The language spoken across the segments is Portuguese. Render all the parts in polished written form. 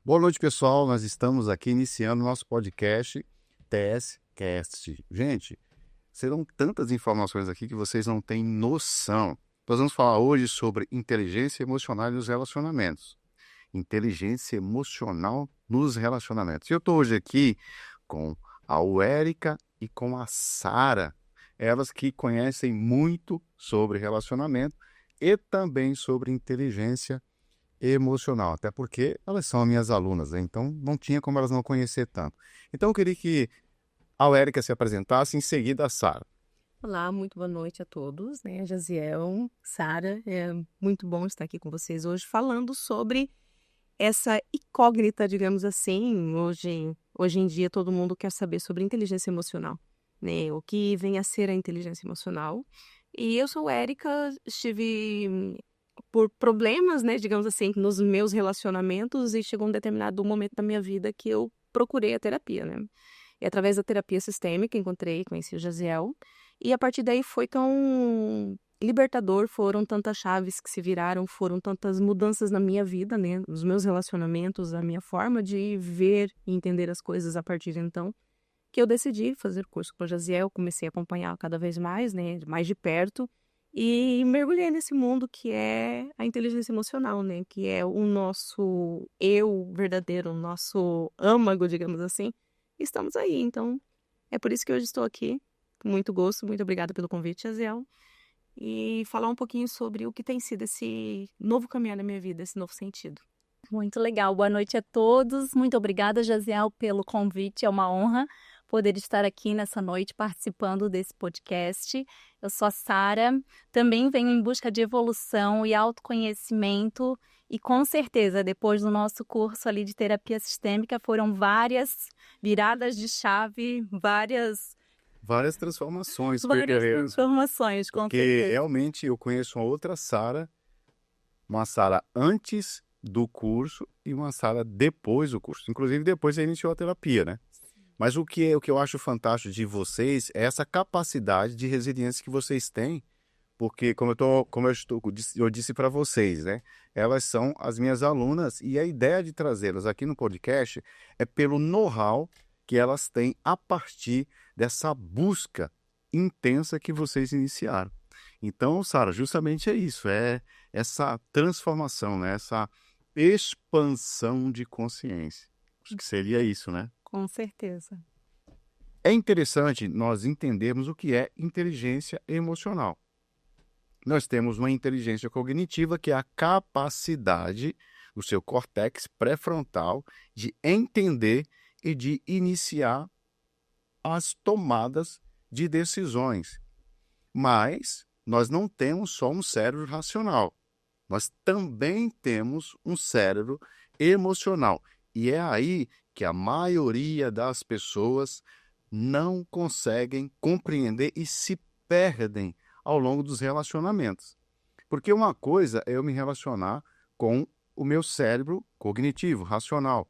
Boa noite, pessoal. Nós estamos aqui iniciando nosso podcast TSCast. Gente, serão tantas informações aqui que vocês não têm noção. Nós vamos falar hoje sobre inteligência emocional nos relacionamentos. Inteligência emocional nos relacionamentos. Eu estou hoje aqui com a Érica e com a Sara. Elas que conhecem muito sobre relacionamento e também sobre inteligência emocional, até porque elas são minhas alunas, né? Então não tinha como elas não conhecer tanto. Então eu queria que a Érica se apresentasse, em seguida a Sara. Olá, muito boa noite a todos, né? Jaziel, Sara, é muito bom estar aqui com vocês hoje falando sobre essa incógnita, digamos assim. Hoje em dia todo mundo quer saber sobre inteligência emocional, né? O que vem a ser a inteligência emocional. E eu sou Érica, estive por problemas, né, digamos assim, nos meus relacionamentos e chegou um determinado momento da minha vida que eu procurei a terapia, né? E através da terapia sistêmica conheci o Jaziel. E a partir daí foi tão libertador, foram tantas chaves que se viraram, foram tantas mudanças na minha vida, né? Nos meus relacionamentos, a minha forma de ver e entender as coisas a partir de então, que eu decidi fazer curso com o Jaziel, comecei a acompanhar cada vez mais, né? Mais de perto. E mergulhei nesse mundo que é a inteligência emocional, né? Que é o nosso eu verdadeiro, o nosso âmago, digamos assim. Estamos aí, então é por isso que hoje estou aqui. Com muito gosto, muito obrigada pelo convite, Aziel. E falar um pouquinho sobre o que tem sido esse novo caminhar na minha vida, esse novo sentido. Muito legal. Boa noite a todos. Muito obrigada, Jaziel, pelo convite. É uma honra poder estar aqui nessa noite participando desse podcast. Eu sou a Sara, também venho em busca de evolução e autoconhecimento e com certeza, depois do nosso curso ali de terapia sistêmica, foram várias viradas de chave, várias Transformações, transformações, com porque certeza. realmente eu conheço uma outra Sara, uma Sara antes do curso e uma Sara depois do curso. Inclusive depois você iniciou a terapia, né? Mas o que eu acho fantástico de vocês é essa capacidade de resiliência que vocês têm, porque eu disse para vocês, né? Elas são as minhas alunas e a ideia de trazê-las aqui no podcast é pelo know-how que elas têm a partir dessa busca intensa que vocês iniciaram. Então, Sara, justamente é isso, é essa transformação, né? Essa expansão de consciência. Acho que seria isso, né? Com certeza. É interessante nós entendermos o que é inteligência emocional. Nós temos uma inteligência cognitiva, que é a capacidade do seu córtex pré-frontal de entender e de iniciar as tomadas de decisões. Mas nós não temos só um cérebro racional. Nós também temos um cérebro emocional. E é aí que a maioria das pessoas não conseguem compreender e se perdem ao longo dos relacionamentos. Porque uma coisa é eu me relacionar com o meu cérebro cognitivo, racional.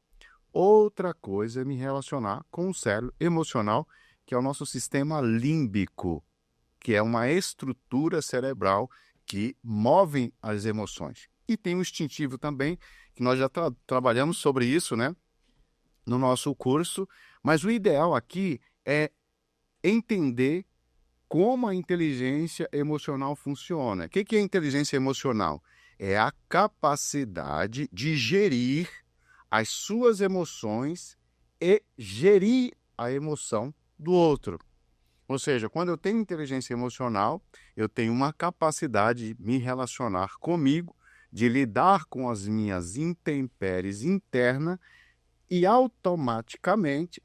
Outra coisa é me relacionar com o cérebro emocional, que é o nosso sistema límbico, que é uma estrutura cerebral que move as emoções. E tem o instintivo também, que nós já trabalhamos sobre isso, né, no nosso curso, mas o ideal aqui é entender como a inteligência emocional funciona. O que é inteligência emocional? É a capacidade de gerir as suas emoções e gerir a emoção do outro. Ou seja, quando eu tenho inteligência emocional, eu tenho uma capacidade de me relacionar comigo, de lidar com as minhas intempéries internas e automaticamente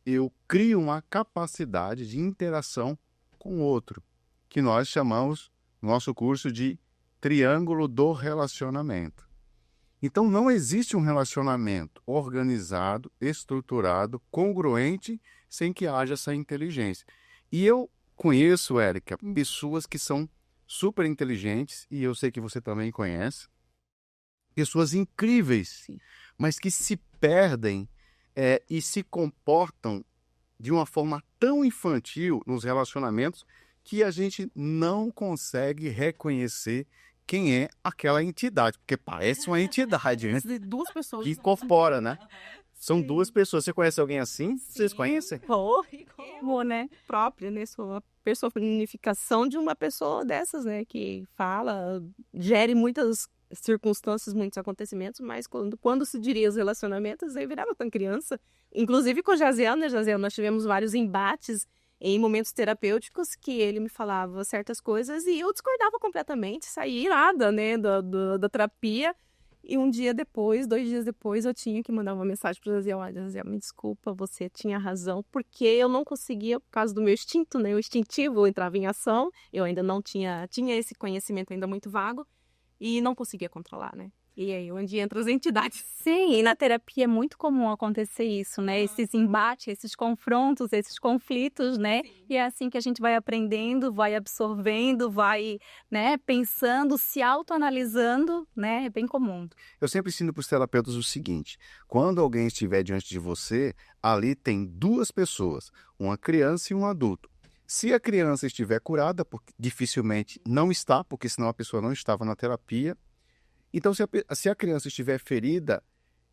eu crio uma capacidade de interação com o outro, que nós chamamos no nosso curso de triângulo do relacionamento. Então não existe um relacionamento organizado, estruturado, congruente, sem que haja essa inteligência. E eu conheço, Érica, pessoas que são super inteligentes, e eu sei que você também conhece, pessoas incríveis, mas que se perdem e se comportam de uma forma tão infantil nos relacionamentos que a gente não consegue reconhecer quem é aquela entidade, porque parece uma entidade, né? Duas pessoas. Que incorpora, né? São duas pessoas. Você conhece alguém assim? Vocês conhecem? Como, né? Própria, né? Sou a personificação de uma pessoa dessas, né? Que fala, gere muitas circunstâncias, muitos acontecimentos, mas quando se diria os relacionamentos, aí virava tão criança. Inclusive com o Jaziel, né, Jaziel? Nós tivemos vários embates em momentos terapêuticos que ele me falava certas coisas e eu discordava completamente, saí irada, né, da terapia. E um dia depois, 2 dias depois, eu tinha que mandar uma mensagem para o Jaziel. Jaziel, me desculpa, você tinha razão, porque eu não conseguia, por causa do meu instinto, né? O instintivo entrava em ação, eu ainda não tinha esse conhecimento ainda muito vago e não conseguia controlar, né? E aí, onde entra as entidades. Sim, e na terapia é muito comum acontecer isso, né? Esses embates, esses confrontos, esses conflitos, né? Sim. E é assim que a gente vai aprendendo, vai absorvendo, vai, né, pensando, se autoanalisando, né? É bem comum. Eu sempre ensino para os terapeutas o seguinte: quando alguém estiver diante de você, ali tem duas pessoas, uma criança e um adulto. Se a criança estiver curada, porque dificilmente não está, porque senão a pessoa não estava na terapia. Então, se a criança estiver ferida,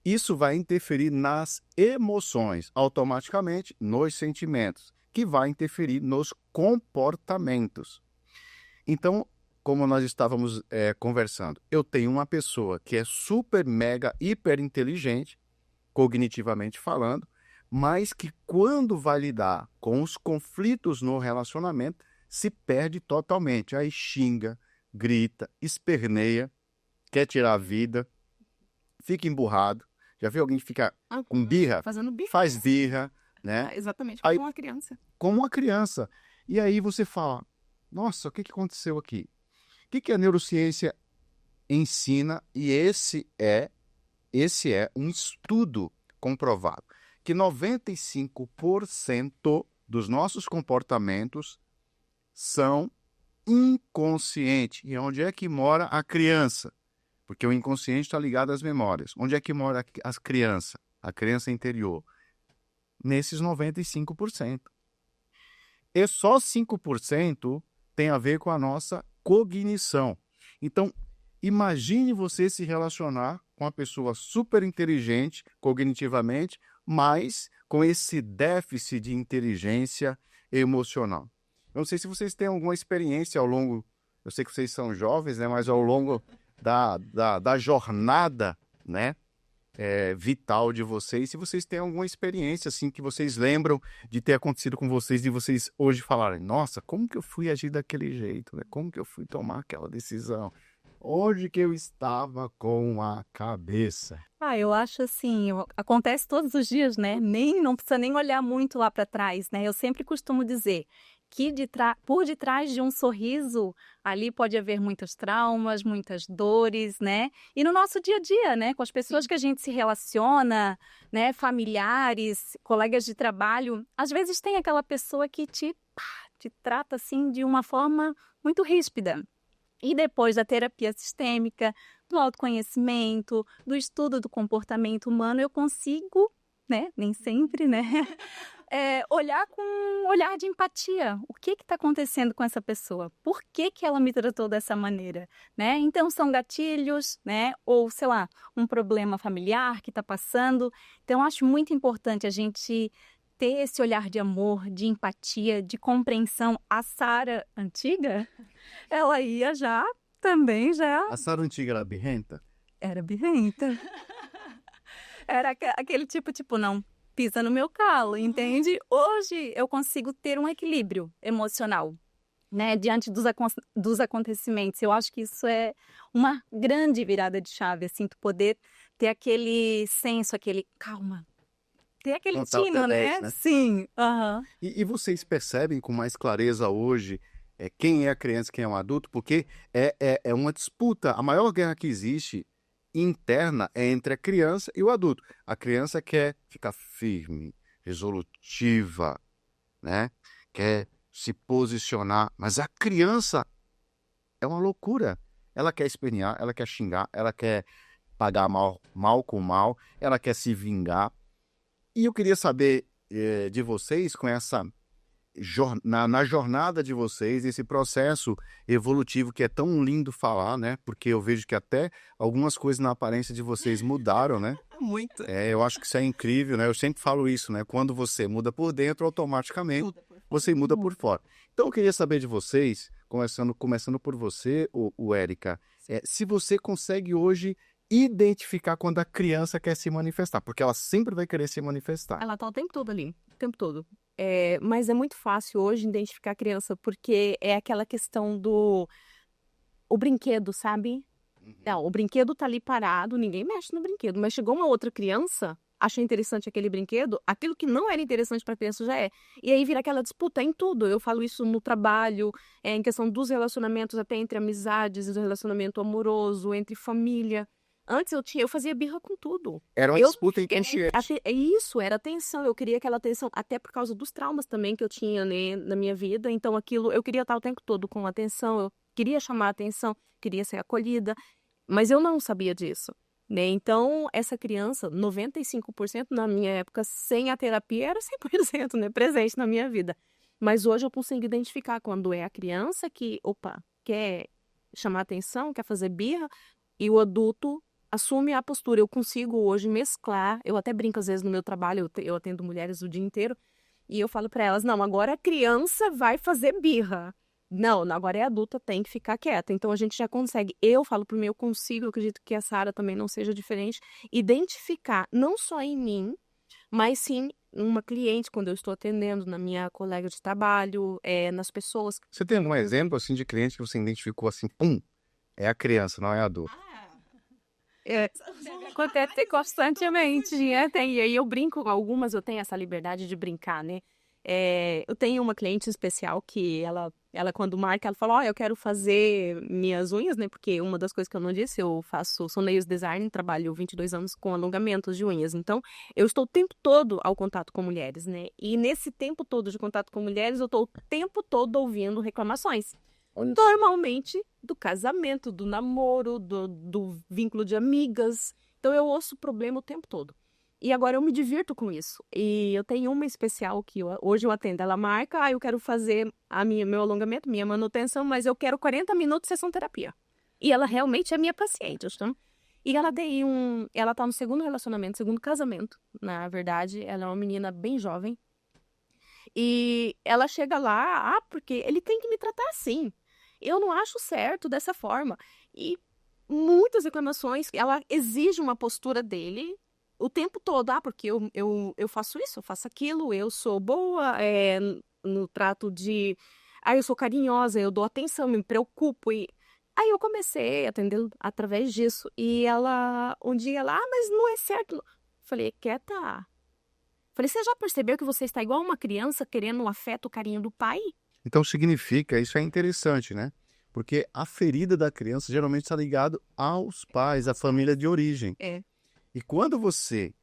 isso vai interferir nas emoções, automaticamente nos sentimentos, que vai interferir nos comportamentos. Então, como nós estávamos conversando, eu tenho uma pessoa que é super, mega, hiper inteligente, cognitivamente falando, mas que quando vai lidar com os conflitos no relacionamento, se perde totalmente. Aí xinga, grita, esperneia, quer tirar a vida, fica emburrado. Já viu alguém que fica com birra? Fazendo birra. Faz birra, né? Exatamente, Aí, como uma criança. como uma criança. E aí você fala, nossa, o que aconteceu aqui? O que a neurociência ensina? E esse é um estudo comprovado, que 95% dos nossos comportamentos são inconscientes. E onde é que mora a criança? Porque o inconsciente está ligado às memórias. Onde é que mora a criança interior? Nesses 95%. E só 5% tem a ver com a nossa cognição. Então, imagine você se relacionar com uma pessoa super inteligente cognitivamente, mas com esse déficit de inteligência emocional. Eu não sei se vocês têm alguma experiência ao longo, eu sei que vocês são jovens, né, mas ao longo da jornada, né, vital de vocês, se vocês têm alguma experiência assim que vocês lembram de ter acontecido com vocês e vocês hoje falarem, nossa, como que eu fui agir daquele jeito, né? Como que eu fui tomar aquela decisão? Onde que eu estava com a cabeça? Eu acho assim, acontece todos os dias, né? Não precisa nem olhar muito lá para trás, né? Eu sempre costumo dizer que por detrás de um sorriso, ali pode haver muitos traumas, muitas dores, né? E no nosso dia a dia, né? Com as pessoas que a gente se relaciona, né? Familiares, colegas de trabalho, às vezes tem aquela pessoa que te trata assim de uma forma muito ríspida. E depois da terapia sistêmica, do autoconhecimento, do estudo do comportamento humano, eu consigo, né? Nem sempre, né? Olhar com um olhar de empatia. O que está acontecendo com essa pessoa? Por que ela me tratou dessa maneira? Né? Então, são gatilhos, né? Ou, sei lá, um problema familiar que está passando. Então, acho muito importante a gente ter esse olhar de amor, de empatia, de compreensão. A Sara antiga, ela ia também. A Sara antiga era birrenta? Era birrenta. Era aquele tipo, não, pisa no meu calo, entende? Hoje eu consigo ter um equilíbrio emocional, né, diante dos acontecimentos. Eu acho que isso é uma grande virada de chave, assim, tu poder ter aquele senso, aquele calma, ter aquele tino, né? Sim. Uhum. E vocês percebem com mais clareza hoje quem é a criança, quem é um adulto? Porque é uma disputa. A maior guerra que existe interna é entre a criança e o adulto. A criança quer ficar firme, resolutiva, né? Quer se posicionar, mas a criança é uma loucura. Ela quer espernear, ela quer xingar, ela quer pagar mal com mal, ela quer se vingar. E eu queria saber de vocês, com na jornada de vocês, esse processo evolutivo que é tão lindo falar, né? Porque eu vejo que até algumas coisas na aparência de vocês mudaram, né? Muito. Eu acho que isso é incrível, né? Eu sempre falo isso, né? Quando você muda por dentro, automaticamente você muda por fora. Então, eu queria saber de vocês, começando por você, o Érica, se você consegue hoje identificar quando a criança quer se manifestar, porque ela sempre vai querer se manifestar. Ela tá o tempo todo ali, o tempo todo. Mas é muito fácil hoje identificar a criança, porque é aquela questão o brinquedo, sabe? Não, o brinquedo tá ali parado, ninguém mexe no brinquedo, mas chegou uma outra criança, achou interessante aquele brinquedo, aquilo que não era interessante para a criança já é. E aí vira aquela disputa em tudo. Eu falo isso no trabalho, em questão dos relacionamentos, até entre amizades, do relacionamento amoroso, entre família. Antes eu fazia birra com tudo. Era uma disputa inconsciente. Isso, era atenção. Eu queria aquela atenção, até por causa dos traumas também que eu tinha, né, na minha vida. Então, aquilo, eu queria estar o tempo todo com atenção, eu queria chamar a atenção, queria ser acolhida, mas eu não sabia disso, né? Então, essa criança, 95% na minha época, sem a terapia, era 100%, né, presente na minha vida. Mas hoje eu consigo identificar quando é a criança que, quer chamar atenção, quer fazer birra, e o adulto assume a postura. Eu consigo hoje mesclar, eu até brinco às vezes no meu trabalho, eu atendo mulheres o dia inteiro, e eu falo para elas, não, agora a criança vai fazer birra. Não, agora é adulta, tem que ficar quieta. Então a gente já consegue, eu falo pro meu, eu consigo, eu acredito que a Sara também não seja diferente, identificar, não só em mim, mas sim uma cliente, quando eu estou atendendo, na minha colega de trabalho, nas pessoas. Você tem algum exemplo assim de cliente que você identificou assim, é a criança, não é adulto? Acontece constantemente, né? E aí eu brinco com algumas, eu tenho essa liberdade de brincar, né? Eu tenho uma cliente especial que ela quando marca, ela fala, eu quero fazer minhas unhas, né? Porque uma das coisas que eu não disse, sou nails design, trabalho 22 anos com alongamentos de unhas. Então, eu estou o tempo todo ao contato com mulheres, né? E nesse tempo todo de contato com mulheres, eu estou o tempo todo ouvindo reclamações. Normalmente do casamento, do namoro, do vínculo de amigas. Então eu ouço o problema o tempo todo. E agora eu me divirto com isso. E eu tenho uma especial que hoje eu atendo. Ela marca, eu quero fazer meu alongamento, minha manutenção, mas eu quero 40 minutos de sessão terapia. E ela realmente é minha paciente, tá? E ela tá no segundo relacionamento, segundo casamento, na verdade. Ela é uma menina bem jovem. E ela chega lá, porque ele tem que me tratar assim. Eu não acho certo dessa forma. E muitas reclamações, ela exige uma postura dele o tempo todo. Porque eu faço isso, eu faço aquilo, eu sou boa no trato de... eu sou carinhosa, eu dou atenção, me preocupo. E aí eu comecei a atender através disso. E um dia mas não é certo. Falei, quieta. Falei, você já percebeu que você está igual uma criança querendo o afeto, o carinho do pai? Então significa, isso é interessante, né? Porque a ferida da criança geralmente está ligada aos pais, à família de origem. E quando você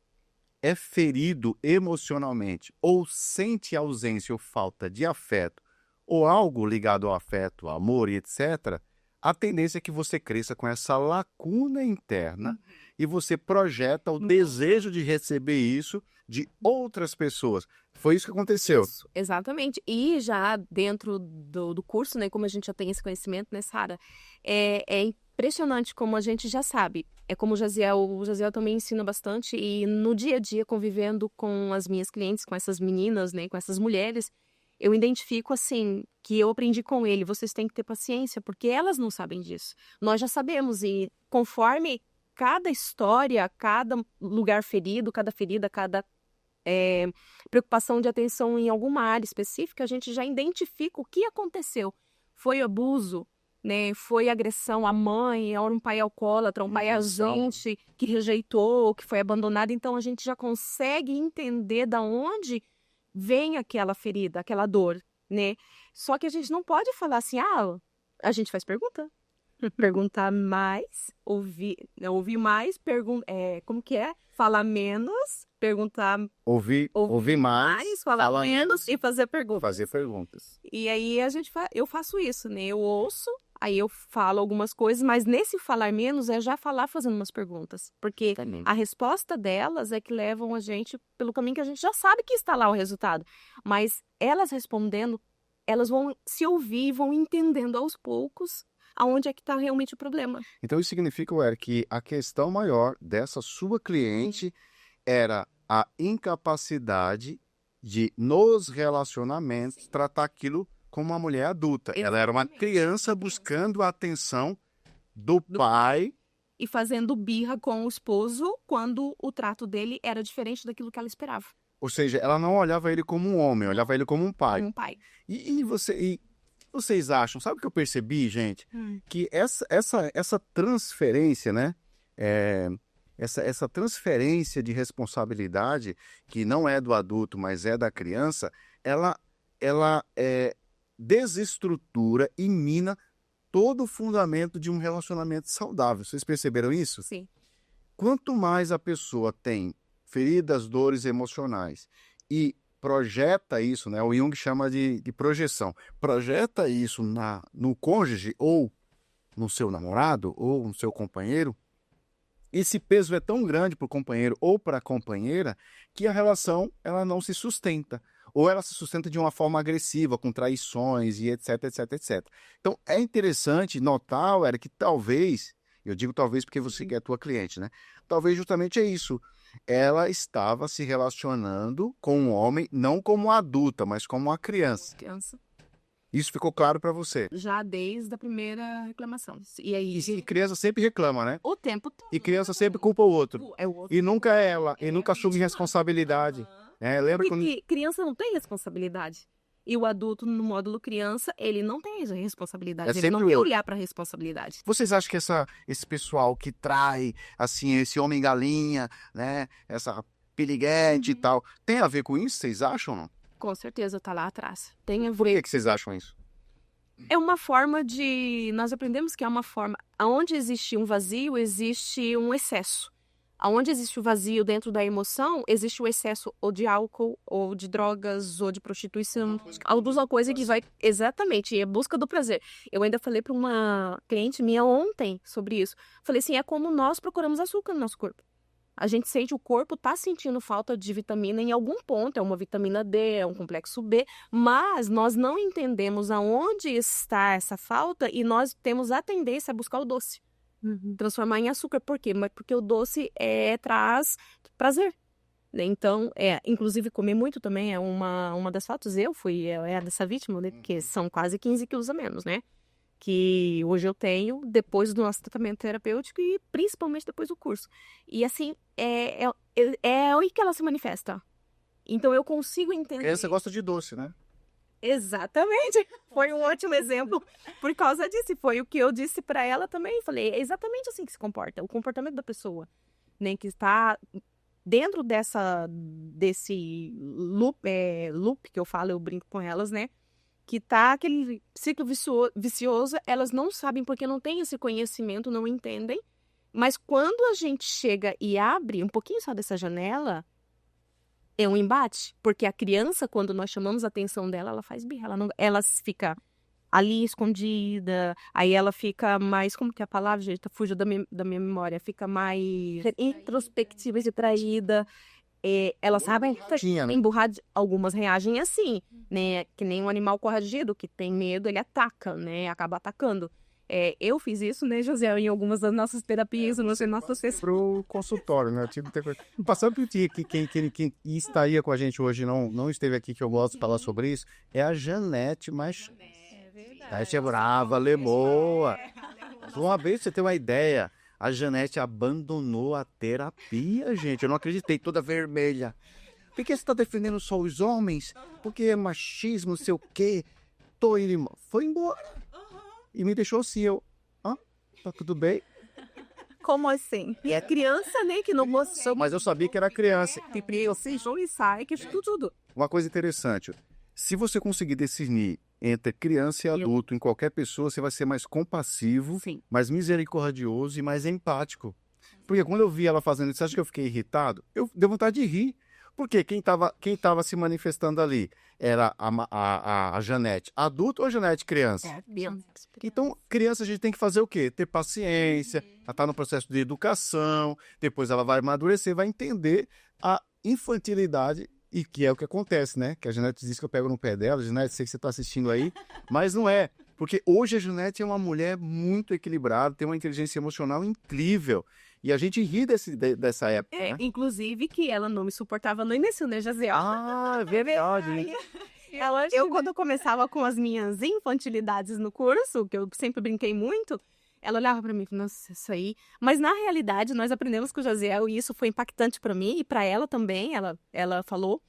é ferido emocionalmente ou sente ausência ou falta de afeto ou algo ligado ao afeto, amor e etc., a tendência é que você cresça com essa lacuna interna e você projeta o desejo de receber isso de outras pessoas. Foi isso que aconteceu. Isso, exatamente. E já dentro do curso, né, como a gente já tem esse conhecimento, né, Sara, é impressionante como a gente já sabe. É como o Jaziel também ensina bastante, e no dia a dia, convivendo com as minhas clientes, com essas meninas, né, com essas mulheres, eu identifico assim, que eu aprendi com ele, vocês têm que ter paciência, porque elas não sabem disso. Nós já sabemos, e conforme cada história, cada lugar ferido, cada ferida, cada preocupação de atenção em alguma área específica, a gente já identifica o que aconteceu. Foi abuso, né? Foi agressão à mãe, a um pai alcoólatra, um pai ausente que rejeitou, que foi abandonado. Então a gente já consegue entender da onde vem aquela ferida, aquela dor, né? Só que a gente não pode falar assim, a gente faz pergunta. Perguntar mais, ouvir mais, como que é? Falar menos, perguntar... Ouvir mais, falar menos e fazer perguntas. Fazer perguntas. E aí eu faço isso, né? Eu ouço, aí eu falo algumas coisas, mas nesse falar menos é já falar fazendo umas perguntas. Porque a resposta delas é que levam a gente pelo caminho que a gente já sabe que está lá o resultado. Mas elas respondendo, elas vão se ouvir, vão entendendo aos poucos aonde é que está realmente o problema. Então isso significa, Eric, que a questão maior dessa sua cliente era a incapacidade de, nos relacionamentos, tratar aquilo como uma mulher adulta. Ela era uma criança buscando a atenção do pai. E fazendo birra com o esposo quando o trato dele era diferente daquilo que ela esperava. Ou seja, ela não olhava ele como um homem, olhava ele como um pai. Um pai. E vocês acham, sabe o que eu percebi, gente? Que essa transferência, né? Essa transferência de responsabilidade, que não é do adulto, mas é da criança, ela desestrutura e mina todo o fundamento de um relacionamento saudável. Vocês perceberam isso? Sim. Quanto mais a pessoa tem feridas, dores emocionais e projeta isso, né? O Jung chama de projeção. Projeta isso no cônjuge ou no seu namorado ou no seu companheiro. Esse peso é tão grande para o companheiro ou para a companheira que a relação ela não se sustenta. Ou ela se sustenta de uma forma agressiva, com traições e etc, etc, etc. Então, é interessante notar, Eric, que talvez, eu digo talvez porque você que é a tua cliente, né? Talvez justamente é isso. Ela estava se relacionando com um homem, não como uma adulta, mas como uma criança. Isso ficou claro para você? Já desde a primeira reclamação. E aí? E criança sempre reclama, né? O tempo todo. E criança sempre culpa o outro. É o outro. E nunca é ela. E nunca assume responsabilidade. Lembra quando... Criança não tem responsabilidade. E o adulto, no módulo criança, ele não tem essa responsabilidade. Ele não quer olhar para a responsabilidade. Vocês acham que esse pessoal que trai, assim, esse homem-galinha, né? Essa piriguete e tal, tem a ver com isso? Vocês acham ou não? Com certeza, tá lá atrás. Tem a ver. Por que vocês acham isso? É uma forma de... Nós aprendemos que é uma forma... Onde existe um vazio, existe um excesso. Onde existe o vazio dentro da emoção, existe o excesso ou de álcool, ou de drogas, ou de prostituição. Alguma coisa que vai... Exatamente, é busca do prazer. Eu ainda falei para uma cliente minha ontem sobre isso. Falei assim, é como nós procuramos açúcar no nosso corpo. A gente sente, o corpo tá sentindo falta de vitamina em algum ponto, é uma vitamina D, é um complexo B, mas nós não entendemos aonde está essa falta e nós temos a tendência a buscar o doce. Transformar em açúcar. Por quê? Mas porque o doce traz prazer. Então, inclusive comer muito também é uma das faltas. Eu fui dessa vítima, né? Porque são quase 15 quilos a menos, né? Que hoje eu tenho depois do nosso tratamento terapêutico e principalmente depois do curso. E assim, é aí que ela se manifesta. Então eu consigo entender. Criança gosta de doce, né? Exatamente. Foi um ótimo exemplo por causa disso. Foi o que eu disse para ela também. Falei, é exatamente assim que se comporta. O comportamento da pessoa, né, que está dentro desse loop que eu falo, eu brinco com elas, né? Que tá aquele ciclo vicioso, elas não sabem porque não têm esse conhecimento, não entendem. Mas quando a gente chega e abre um pouquinho só dessa janela, é um embate. Porque a criança, quando nós chamamos a atenção dela, ela faz birra. Ela fica ali escondida, aí ela fica mais, como que é a palavra, gente? Fugiu da minha memória. Fica mais introspectiva e retraída. Elas sabem emburrar, algumas reagem assim, né? Que nem um animal corajido que tem medo, ele ataca, né? Acaba atacando. Eu fiz isso, né, José, em algumas das nossas terapias, no nosso pro consultório, né? Passando por ti, quem estaria com a gente hoje não esteve aqui, que eu gosto de falar sobre isso, é a Janete Machado. Janete é brava, lemoa. Uma vez, pra você ter uma ideia, a Janete abandonou a terapia, gente. Eu não acreditei, toda vermelha. Por que você está defendendo só os homens? Porque é machismo, não sei o quê. Foi embora. E me deixou assim, tá tudo bem? Como assim? E é criança, né, que não mostrou. Mas eu sabia que era criança. Eu se e sai, que tudo. Uma coisa interessante, se você conseguir discernir entre criança e adulto em qualquer pessoa, você vai ser mais compassivo, sim, mais misericordioso e mais empático. Porque quando eu vi ela fazendo isso, você acha que eu fiquei irritado? Eu dei vontade de rir. Porque quem tava se manifestando ali era a Janete adulta ou a Janete criança? Então, criança a gente tem que fazer o quê? Ter paciência, ela está no processo de educação, depois ela vai amadurecer, vai entender a infantilidade, e que é o que acontece, né? Que a Janete diz que eu pego no pé dela. Janete, sei que você está assistindo aí, mas não é. Porque hoje a Janete é uma mulher muito equilibrada, tem uma inteligência emocional incrível. E a gente ri dessa época, né? Inclusive que ela não me suportava no início, né, Jaziel? Ah, é verdade. Eu, quando eu começava com as minhas infantilidades no curso, que eu sempre brinquei muito, ela olhava pra mim e falava, nossa, isso aí... Mas, na realidade, nós aprendemos com o Jaziel, e isso foi impactante pra mim e pra ela também. Ela falou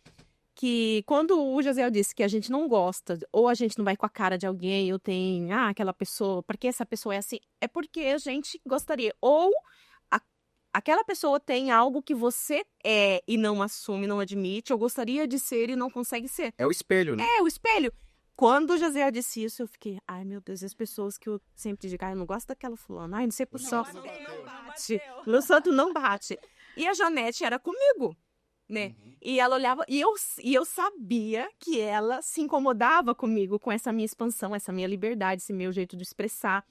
que quando o Jaziel disse que a gente não gosta, ou a gente não vai com a cara de alguém, ou tem, aquela pessoa, porque essa pessoa é assim, é porque a gente gostaria. Ou aquela pessoa tem algo que você é e não assume, não admite, ou gostaria de ser e não consegue ser. É o espelho, né? É, o espelho. Quando o Jaziel disse isso, eu fiquei, ai meu Deus, as pessoas que eu sempre digo, eu não gosto daquela fulana, não sei por só. Não bate. Meu santo não bate. E a Janete era comigo, né? E ela olhava, e eu sabia que ela se incomodava comigo, com essa minha expansão, essa minha liberdade, esse meu jeito de expressar.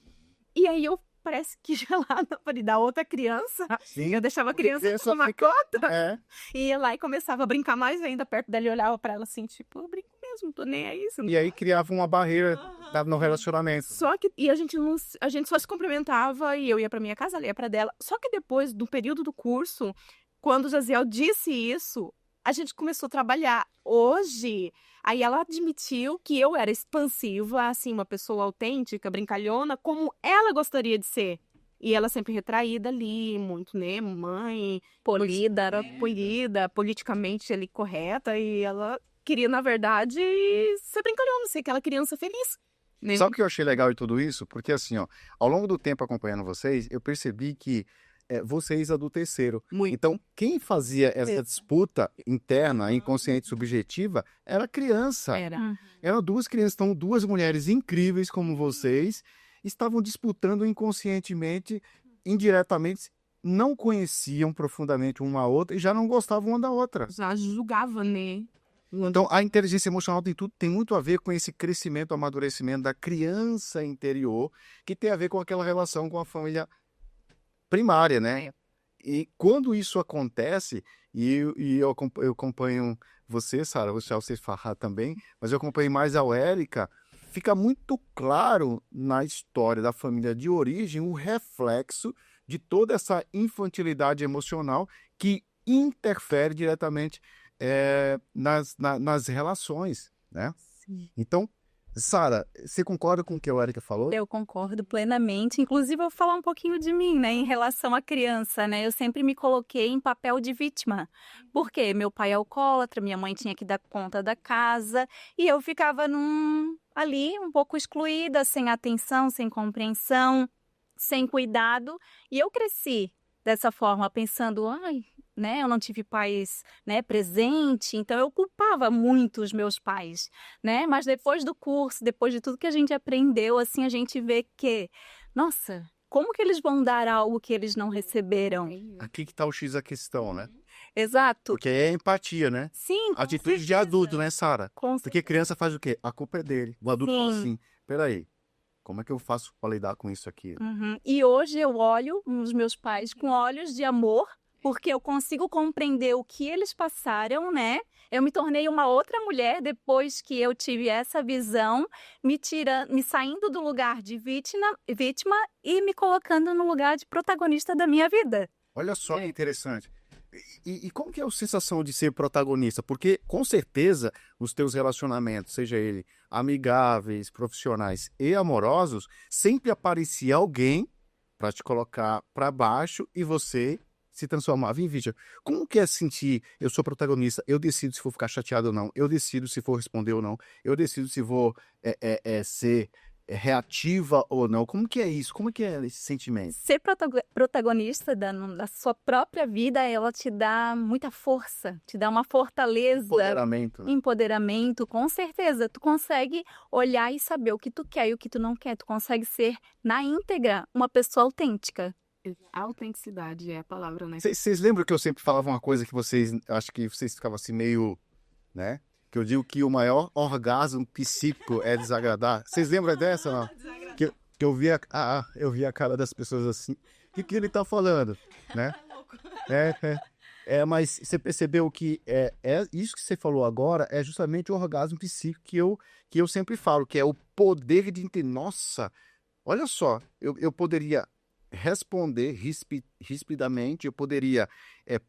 E aí parece que já lá da outra criança, Sim, eu deixava a criança tomar conta. É. E ia lá e começava a brincar mais ainda perto dela e olhava pra ela assim, tipo, eu brinco mesmo, não tô nem aí. E aí criava uma barreira no relacionamento. Só que, e a gente só se cumprimentava e eu ia pra minha casa, ela ia pra dela. Só que depois, do período do curso, quando o Jaziel disse isso, a gente começou a trabalhar. Hoje, aí ela admitiu que eu era expansiva, assim, uma pessoa autêntica, brincalhona, como ela gostaria de ser. E ela sempre retraída ali, muito, né, mãe... Polida. Era polida, politicamente ali correta, e ela queria, na verdade, ser brincalhona, ser aquela criança feliz. Né? Sabe o que eu achei legal de tudo isso? Porque assim, ó, ao longo do tempo acompanhando vocês, eu percebi que vocês adulteceram. Muito. Então, quem fazia essa disputa interna, inconsciente, subjetiva, era a criança. Eram duas crianças, então duas mulheres incríveis como vocês, estavam disputando inconscientemente, indiretamente, não conheciam profundamente uma a outra e já não gostavam uma da outra. Já julgava, né? Então, a inteligência emocional tem muito a ver com esse crescimento, amadurecimento da criança interior, que tem a ver com aquela relação com a família primária, né? E quando isso acontece, e eu acompanho você, Sara, você falar também, mas eu acompanho mais a Érica, fica muito claro na história da família de origem o reflexo de toda essa infantilidade emocional que interfere diretamente nas relações, né? Sim. Então, Sara, você concorda com o que a Érica falou? Eu concordo plenamente. Inclusive, eu vou falar um pouquinho de mim, né? Em relação à criança, né? Eu sempre me coloquei em papel de vítima. Porque meu pai é alcoólatra, minha mãe tinha que dar conta da casa. E eu ficava ali um pouco excluída, sem atenção, sem compreensão, sem cuidado. E eu cresci dessa forma, pensando, né, eu não tive pais, né, presente, então eu culpava muito os meus pais, né, mas depois do curso, depois de tudo que a gente aprendeu, assim, a gente vê que, nossa, como que eles vão dar algo que eles não receberam? Aqui que tá o X da questão, né? Exato. Porque é empatia, né? Sim, com atitude de certeza. adulto, né, Sara? Com Porque criança faz o quê? A culpa é dele. O adulto fala Sim. assim, peraí, como é que eu faço para lidar com isso aqui? Uhum. E hoje eu olho os meus pais com olhos de amor, porque eu consigo compreender o que eles passaram, né? Eu me tornei uma outra mulher depois que eu tive essa visão, me saindo do lugar de vítima e me colocando no lugar de protagonista da minha vida. Olha só que interessante. E como que é a sensação de ser protagonista? Porque, com certeza, os teus relacionamentos, seja ele amigáveis, profissionais e amorosos, sempre aparecia alguém para te colocar para baixo e você se transformava em vítima. Como que é sentir, eu sou protagonista, eu decido se vou ficar chateado ou não, eu decido se vou responder ou não, eu decido se vou ser reativa ou não? Como que é isso? Como que é esse sentimento? Ser protagonista da sua própria vida, ela te dá muita força, te dá uma fortaleza. Empoderamento. Né? Empoderamento, com certeza. Tu consegue olhar e saber o que tu quer e o que tu não quer. Tu consegue ser, na íntegra, uma pessoa autêntica. Autenticidade é a palavra, né? Vocês lembram que eu sempre falava uma coisa que acho que vocês ficavam assim meio, né? Que eu digo que o maior orgasmo psíquico é desagradar. Vocês lembram dessa, não? Que eu via, eu via a cara das pessoas assim, o que ele tá falando, né? Mas você percebeu que isso que você falou agora é justamente o orgasmo psíquico que eu sempre falo, que é o poder de entender. Nossa, olha só, eu poderia responder rispidamente, eu poderia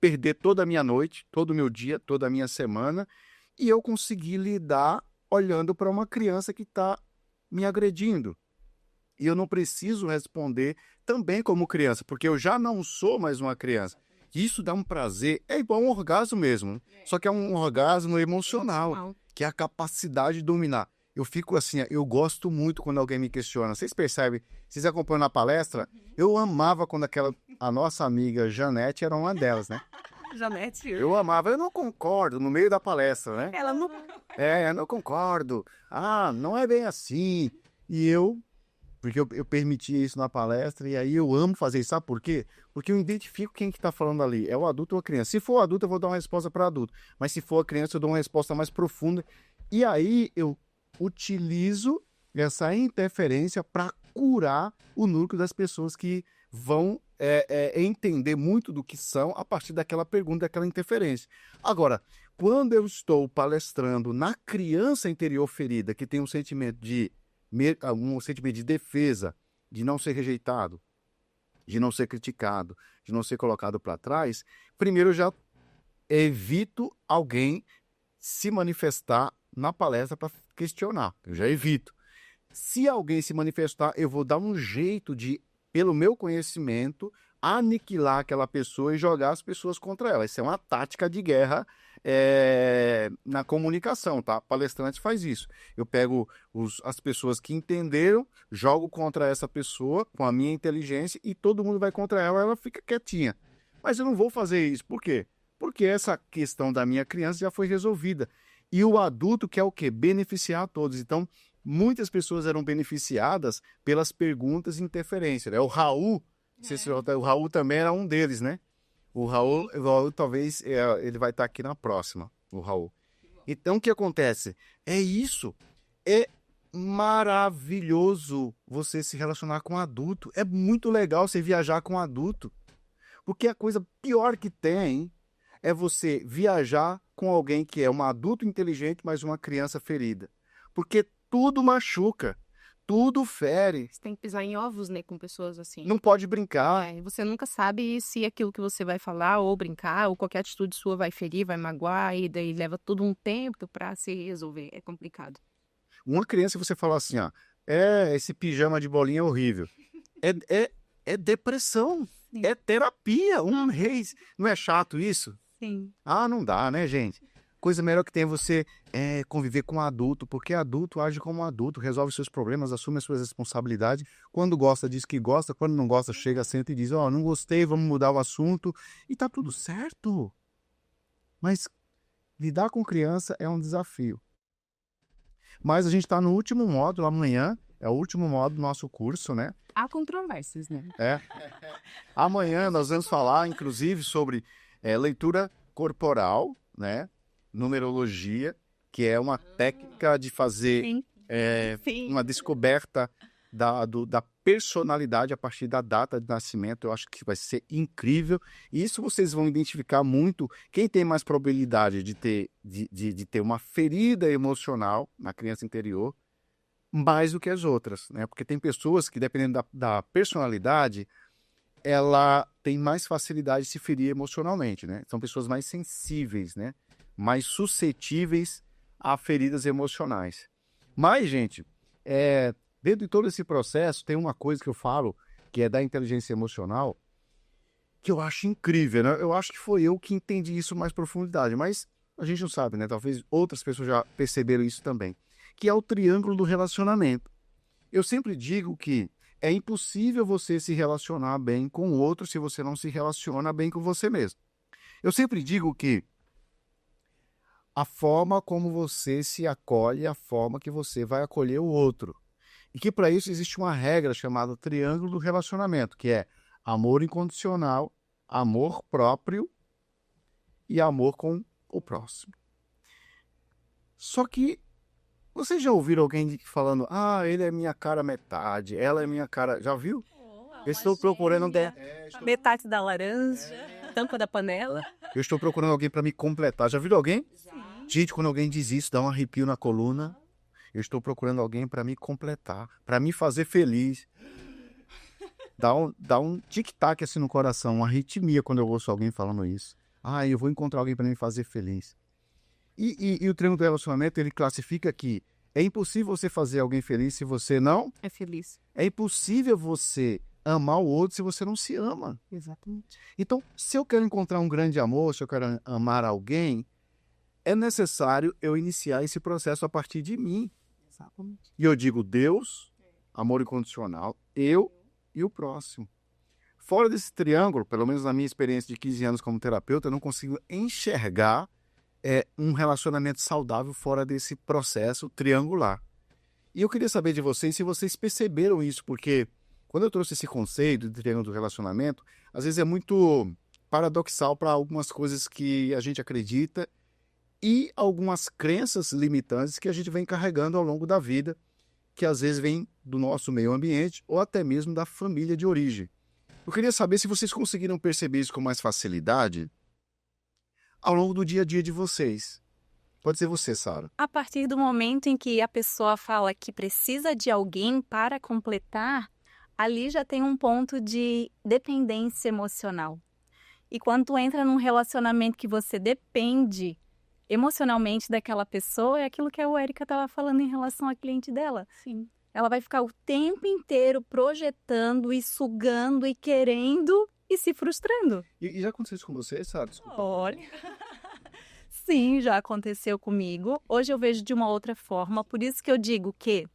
perder toda a minha noite, todo o meu dia, toda a minha semana, e eu conseguir lidar olhando para uma criança que está me agredindo. E eu não preciso responder também como criança, porque eu já não sou mais uma criança. Isso dá um prazer, é igual um orgasmo mesmo, só que é um orgasmo emocional, que é a capacidade de dominar. Eu fico assim, eu gosto muito quando alguém me questiona. Vocês percebem? Vocês acompanham na palestra? Eu amava quando a nossa amiga Janete era uma delas, né? Janete. Eu amava, eu não concordo, no meio da palestra, né? Ela não... eu não concordo. Não é bem assim. Porque eu permitia isso na palestra, e aí eu amo fazer isso. Sabe por quê? Porque eu identifico quem que tá falando ali. É o adulto ou a criança. Se for o adulto, eu vou dar uma resposta para adulto. Mas se for a criança, eu dou uma resposta mais profunda. E aí eu utilizo essa interferência para curar o núcleo das pessoas que vão entender muito do que são a partir daquela pergunta, daquela interferência. Agora, quando eu estou palestrando na criança interior ferida, que tem um sentimento de defesa, de não ser rejeitado, de não ser criticado, de não ser colocado para trás, primeiro eu já evito alguém se manifestar na palestra para questionar. Eu já evito. Se alguém se manifestar, eu vou dar um jeito de, pelo meu conhecimento, aniquilar aquela pessoa e jogar as pessoas contra ela. Isso é uma tática de guerra na comunicação, tá? Palestrante faz isso. Eu pego as pessoas que entenderam, jogo contra essa pessoa com a minha inteligência e todo mundo vai contra ela, ela fica quietinha. Mas eu não vou fazer isso. Por quê? Porque essa questão da minha criança já foi resolvida. E o adulto quer o quê? Beneficiar a todos. Então, muitas pessoas eram beneficiadas pelas perguntas e interferência, né? O Raul também era um deles, né? O Raul talvez ele vai estar aqui na próxima, o Raul. Então, o que acontece? É isso. É maravilhoso você se relacionar com um adulto. É muito legal você viajar com um adulto. Porque a coisa pior que tem é você viajar com alguém que é um adulto inteligente, mas uma criança ferida. Porque tudo machuca. Tudo fere. Você tem que pisar em ovos, né, com pessoas assim. Não pode brincar. Você nunca sabe se aquilo que você vai falar ou brincar, ou qualquer atitude sua vai ferir, vai magoar, e daí leva todo um tempo para se resolver. É complicado. Uma criança, você fala assim, esse pijama de bolinha é horrível. É depressão. Sim. É terapia. Não é chato isso? Sim. Não dá, né, gente? Coisa melhor que tem é você conviver com um adulto, porque adulto age como um adulto, resolve seus problemas, assume as suas responsabilidades. Quando gosta, diz que gosta. Quando não gosta, chega, senta e diz, não gostei, vamos mudar o assunto. E tá tudo certo. Mas lidar com criança é um desafio. Mas a gente está no último módulo amanhã, é o último módulo do nosso curso, né? Há controvérsias, né? Amanhã nós vamos falar, inclusive, sobre leitura corporal, né? Numerologia, que é uma técnica de fazer uma descoberta da personalidade a partir da data de nascimento. Eu acho que vai ser incrível. E isso vocês vão identificar muito quem tem mais probabilidade de ter uma ferida emocional na criança interior, mais do que as outras, né? Porque tem pessoas que, dependendo da personalidade, ela tem mais facilidade de se ferir emocionalmente, né? São pessoas mais sensíveis, né? Mais suscetíveis a feridas emocionais. Mas, gente, dentro de todo esse processo, tem uma coisa que eu falo, que é da inteligência emocional, que eu acho incrível, né? Eu acho que foi eu que entendi isso com mais profundidade, mas a gente não sabe, né? Talvez outras pessoas já perceberam isso também, que é o triângulo do relacionamento. Eu sempre digo que é impossível você se relacionar bem com o outro se você não se relaciona bem com você mesmo. Eu sempre digo que a forma como você se acolhe é a forma que você vai acolher o outro. E que para isso existe uma regra chamada triângulo do relacionamento, que é amor incondicional, amor próprio e amor com o próximo. Só que vocês já ouviram alguém falando, ele é minha cara metade, ela é minha cara... Já viu? Eu estou procurando... Metade da laranja, tampa da panela. Eu estou procurando alguém para me completar. Já viram alguém? Já. Gente, quando alguém diz isso, dá um arrepio na coluna. Eu estou procurando alguém para me completar, para me fazer feliz. Dá um tic-tac assim no coração, uma arritmia quando eu ouço alguém falando isso. Eu vou encontrar alguém para me fazer feliz. E o triângulo do relacionamento, ele classifica que é impossível você fazer alguém feliz se você não... É feliz. É impossível você amar o outro se você não se ama. Exatamente. Então, se eu quero encontrar um grande amor, se eu quero amar alguém, é necessário eu iniciar esse processo a partir de mim. Exatamente. E eu digo Deus, amor incondicional, eu e o próximo. Fora desse triângulo, pelo menos na minha experiência de 15 anos como terapeuta, eu não consigo enxergar um relacionamento saudável fora desse processo triangular. E eu queria saber de vocês se vocês perceberam isso, porque quando eu trouxe esse conceito de triângulo do relacionamento, às vezes é muito paradoxal para algumas coisas que a gente acredita e algumas crenças limitantes que a gente vem carregando ao longo da vida, que às vezes vem do nosso meio ambiente ou até mesmo da família de origem. Eu queria saber se vocês conseguiram perceber isso com mais facilidade ao longo do dia a dia de vocês. Pode ser você, Sara. A partir do momento em que a pessoa fala que precisa de alguém para completar, ali já tem um ponto de dependência emocional. E quando tu entra num relacionamento que você depende emocionalmente daquela pessoa, é aquilo que a Érica estava falando em relação à cliente dela. Sim. Ela vai ficar o tempo inteiro projetando e sugando e querendo e se frustrando. E já aconteceu isso com você, Sara? Desculpa. Olha, sim, já aconteceu comigo. Hoje eu vejo de uma outra forma, por isso que eu digo que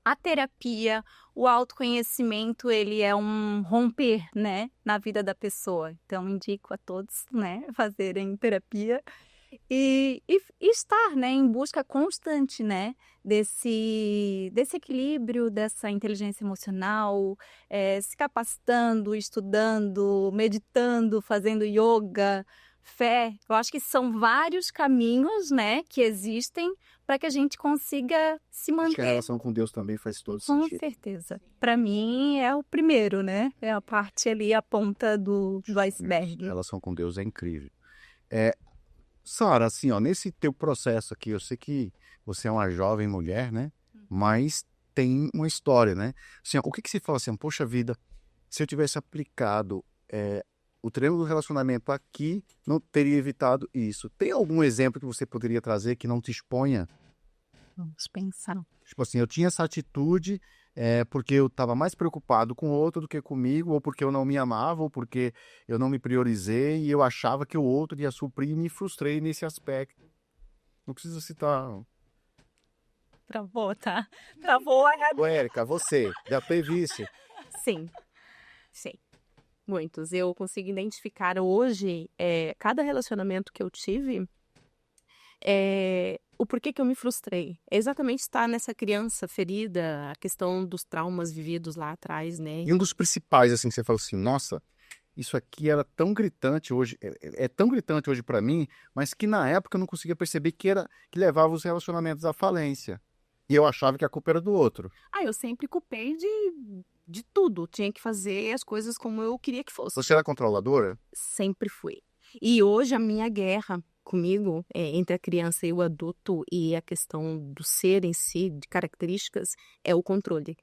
a terapia, o autoconhecimento, ele é um romper, né, na vida da pessoa. Então, indico a todos, né, fazerem terapia e estar, né, em busca constante, né, desse equilíbrio, dessa inteligência emocional, se capacitando, estudando, meditando, fazendo yoga, fé. Eu acho que são vários caminhos, né, que existem para que a gente consiga se manter. Acho que a relação com Deus também faz todo Com sentido. certeza. Para mim é o primeiro, né? É a parte ali, a ponta do iceberg. A relação com Deus é incrível. Sara, assim, nesse teu processo aqui, eu sei que você é uma jovem mulher, né? Mas tem uma história, né? Assim, o que se fala assim, poxa vida, se eu tivesse aplicado o triângulo do relacionamento aqui, não teria evitado isso. Tem algum exemplo que você poderia trazer que não te exponha? Vamos pensar. Tipo assim, eu tinha essa atitude porque eu estava mais preocupado com o outro do que comigo, ou porque eu não me amava, ou porque eu não me priorizei e eu achava que o outro ia suprir e me frustrei nesse aspecto. Não precisa citar. Travou, tá? Travou. Ô, Érica, você, já teve isso? Sim. Muitos. Eu consigo identificar hoje, cada relacionamento que eu tive, o porquê que eu me frustrei. Exatamente estar nessa criança ferida, a questão dos traumas vividos lá atrás, né? E um dos principais, assim, que você fala assim, nossa, isso aqui era tão gritante hoje, é tão gritante hoje pra mim, mas que na época eu não conseguia perceber que levava os relacionamentos à falência. E eu achava que a culpa era do outro. Eu sempre culpei de tudo. Tinha que fazer as coisas como eu queria que fosse. Você era controladora? Sempre fui. E hoje a minha guerra comigo, entre a criança e o adulto e a questão do ser em si, de características, é o controle,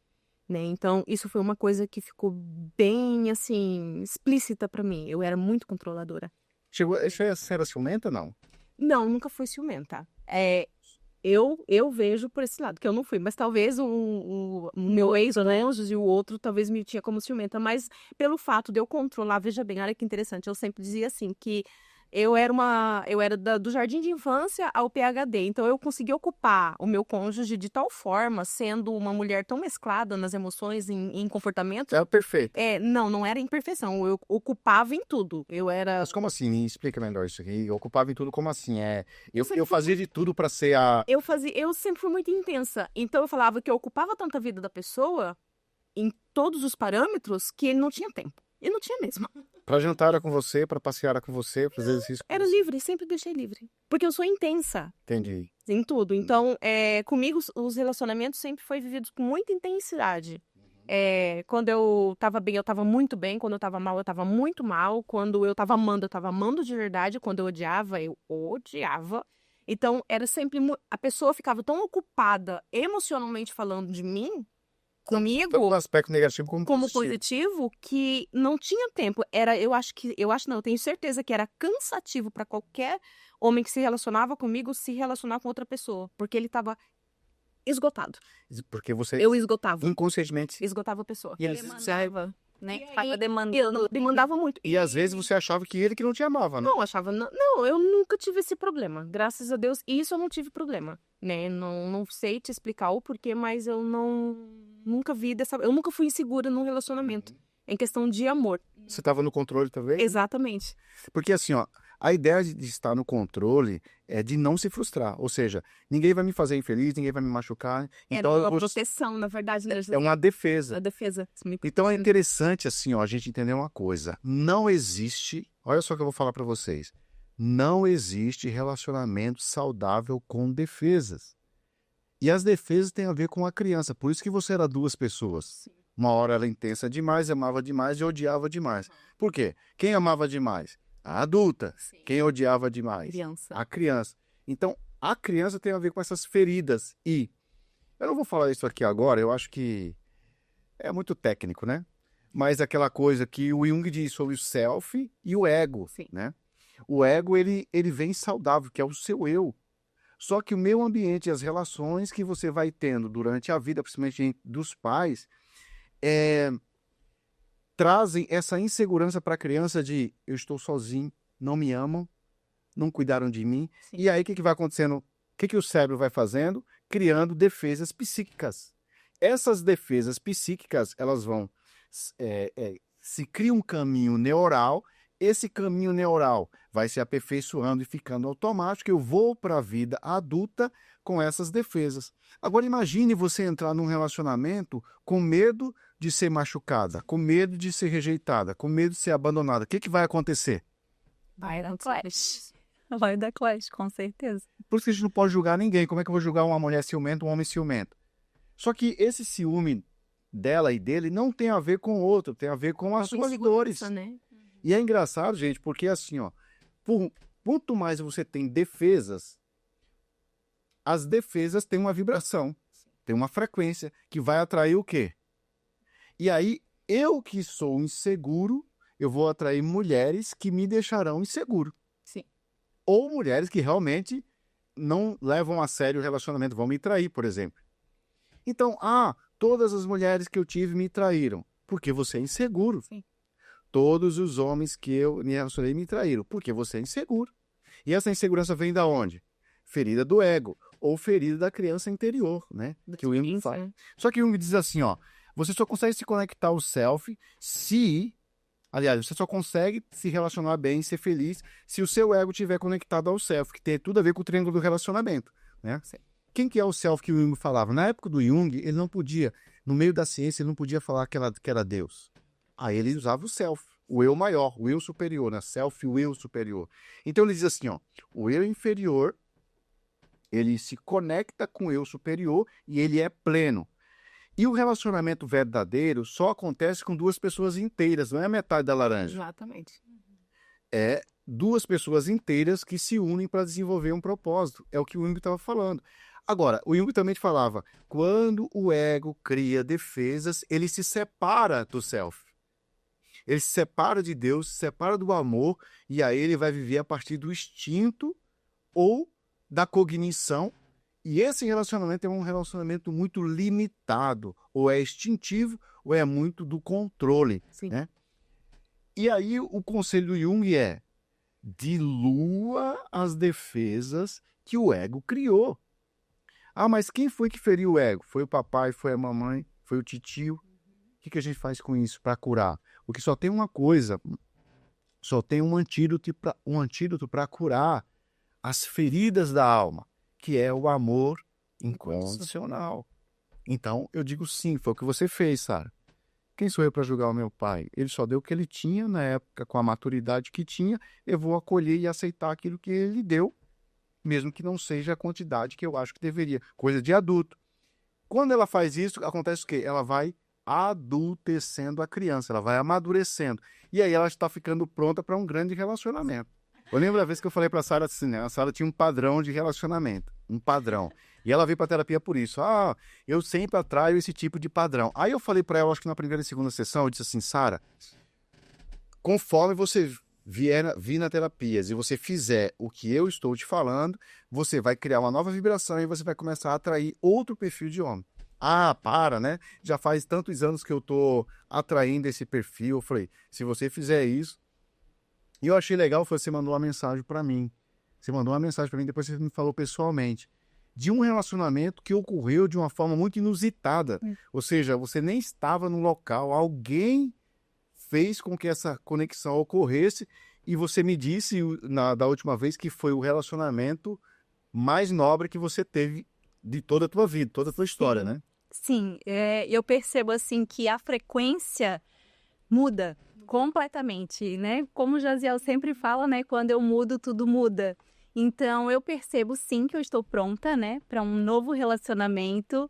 né? Então, isso foi uma coisa que ficou bem, assim, explícita pra mim. Eu era muito controladora. Você era ciumenta, não? Não, nunca fui ciumenta. Eu vejo por esse lado, que eu não fui, mas talvez o meu ex-anjos e o outro talvez me tinha como ciumenta, mas pelo fato de eu controlar, veja bem, olha que interessante, eu sempre dizia assim, que eu era do jardim de infância ao PhD, então eu conseguia ocupar o meu cônjuge de tal forma, sendo uma mulher tão mesclada nas emoções, em comportamento. Era perfeito. Não era imperfeição, eu ocupava em tudo, eu era... Mas como assim? Me explica melhor isso aqui. Eu ocupava em tudo como assim? Eu fazia de tudo pra ser a... Eu sempre fui muito intensa, então eu falava que eu ocupava tanta vida da pessoa, em todos os parâmetros, que ele não tinha tempo. E não tinha mesmo. Pra jantar era com você, pra passear era com você, pra fazer exercício com Era você. livre, sempre deixei livre. Porque eu sou intensa Entendi. em tudo. Então, comigo, os relacionamentos sempre foram vividos com muita intensidade. Quando eu tava bem, eu tava muito bem. Quando eu tava mal, eu tava muito mal. Quando eu tava amando de verdade. Quando eu odiava. Então, era sempre... A pessoa ficava tão ocupada emocionalmente falando de mim, comigo, Tanto no aspecto negativo como positivo, que não tinha tempo. Eu tenho certeza que era cansativo para qualquer homem que se relacionava comigo se relacionar com outra pessoa. Porque ele tava esgotado. Porque você Eu esgotava. inconscientemente... Esgotava a pessoa. E às Demandava, né? E aí, Tava demandando. eu demandava muito. E às vezes você achava que ele que não te amava, né? Não, achava... Não, eu nunca tive esse problema. Graças a Deus, isso eu não tive problema. Né? Não sei te explicar o porquê, mas eu nunca vi dessa... Eu nunca fui insegura num relacionamento. Em questão de amor. Você tava no controle também? Exatamente. Porque assim, ó, a ideia de estar no controle é de não se frustrar. Ou seja, ninguém vai me fazer infeliz, ninguém vai me machucar. Então, Era uma proteção, na verdade. Né? é uma defesa. A defesa. Então é interessante assim, ó, a gente entender uma coisa. Não existe, olha só o que eu vou falar para vocês. Não existe relacionamento saudável com defesas. E as defesas têm a ver com a criança. Por isso que você era duas pessoas. Sim. Uma hora ela intensa demais, amava demais e odiava demais. Por quê? Quem amava demais? A adulta. Sim. Quem odiava demais? Criança. A criança. Então, a criança tem a ver com essas feridas. E eu não vou falar isso aqui agora, eu acho que é muito técnico, né? Mas aquela coisa que o Jung diz sobre o self e o ego, Sim. né? O ego, ele vem saudável, que é o seu eu. Só que o meio ambiente e as relações que você vai tendo durante a vida, principalmente dos pais, trazem essa insegurança para a criança de eu estou sozinho, não me amam, não cuidaram de mim. Sim. E aí o que vai acontecendo? O que o cérebro vai fazendo? Criando defesas psíquicas. Essas defesas psíquicas, elas vão... se cria um caminho neural, esse caminho neural vai se aperfeiçoando e ficando automático. Eu vou para a vida adulta com essas defesas. Agora imagine você entrar num relacionamento com medo de ser machucada, com medo de ser rejeitada, com medo de ser abandonada. O que vai acontecer? Vai dar clash. Vai dar clash, com certeza. Por isso que a gente não pode julgar ninguém. Como é que eu vou julgar uma mulher ciumenta, um homem ciumento? Só que esse ciúme dela e dele não tem a ver com o outro, tem a ver com as suas dores. Né? E é engraçado, gente, porque assim, ó, quanto mais você tem defesas, as defesas têm uma vibração, tem uma frequência que vai atrair o quê? E aí, eu que sou inseguro, eu vou atrair mulheres que me deixarão inseguro. Sim. Ou mulheres que realmente não levam a sério o relacionamento, vão me trair, por exemplo. Então, todas as mulheres que eu tive me traíram, porque você é inseguro. Sim. Todos os homens que eu me relacionei me traíram, porque você é inseguro. E essa insegurança vem da onde? Ferida do ego, ou ferida da criança interior, né? Que o Jung faz. Só que o Jung diz assim, ó, você só consegue se conectar ao self se... Aliás, você só consegue se relacionar bem, ser feliz, se o seu ego estiver conectado ao self, que tem tudo a ver com o triângulo do relacionamento, né? Quem que é o self que o Jung falava? Na época do Jung, ele não podia, no meio da ciência, ele não podia falar que era Deus. Aí ele usava o self, o eu maior, o eu superior, né? Self e o eu superior. Então ele diz assim, ó, o eu inferior, ele se conecta com o eu superior e ele é pleno. E o relacionamento verdadeiro só acontece com duas pessoas inteiras, não é a metade da laranja. Exatamente. É duas pessoas inteiras que se unem para desenvolver um propósito. É o que o Jung estava falando. Agora, o Jung também falava, quando o ego cria defesas, ele se separa do self. Ele se separa de Deus, se separa do amor, e aí ele vai viver a partir do instinto ou da cognição. E esse relacionamento é um relacionamento muito limitado, ou é instintivo, ou é muito do controle. Sim. Né? E aí o conselho do Jung é, dilua as defesas que o ego criou. Mas quem foi que feriu o ego? Foi o papai, foi a mamãe, foi o titio? O que a gente faz com isso para curar? Porque só tem uma coisa, só tem um antídoto para curar as feridas da alma, que é o amor incondicional. Então, eu digo sim, foi o que você fez, Sara. Quem sou eu para julgar o meu pai? Ele só deu o que ele tinha na época, com a maturidade que tinha. Eu vou acolher e aceitar aquilo que ele deu, mesmo que não seja a quantidade que eu acho que deveria. Coisa de adulto. Quando ela faz isso, acontece o quê? Ela vai adultecendo a criança, ela vai amadurecendo. E aí ela está ficando pronta para um grande relacionamento. Eu lembro da vez que eu falei para a Sara assim, né? A Sara tinha um padrão de relacionamento, um padrão. E ela veio para terapia por isso. Eu sempre atraio esse tipo de padrão. Aí eu falei para ela, acho que na primeira e segunda sessão, eu disse assim, Sara, conforme você vir na terapia e você fizer o que eu estou te falando, você vai criar uma nova vibração e você vai começar a atrair outro perfil de homem. Para, né? Já faz tantos anos que eu tô atraindo esse perfil. Eu falei, se você fizer isso... E eu achei legal, você mandou uma mensagem para mim. Você mandou uma mensagem para mim, depois você me falou pessoalmente. De um relacionamento que ocorreu de uma forma muito inusitada. Ou seja, você nem estava no local, alguém fez com que essa conexão ocorresse e você me disse da última vez que foi o relacionamento mais nobre que você teve de toda a tua vida, toda a tua história, né? Sim, eu percebo assim que a frequência muda completamente, né? Como o Jaziel sempre fala, né? Quando eu mudo, tudo muda. Então, eu percebo sim que eu estou pronta, né? Para um novo relacionamento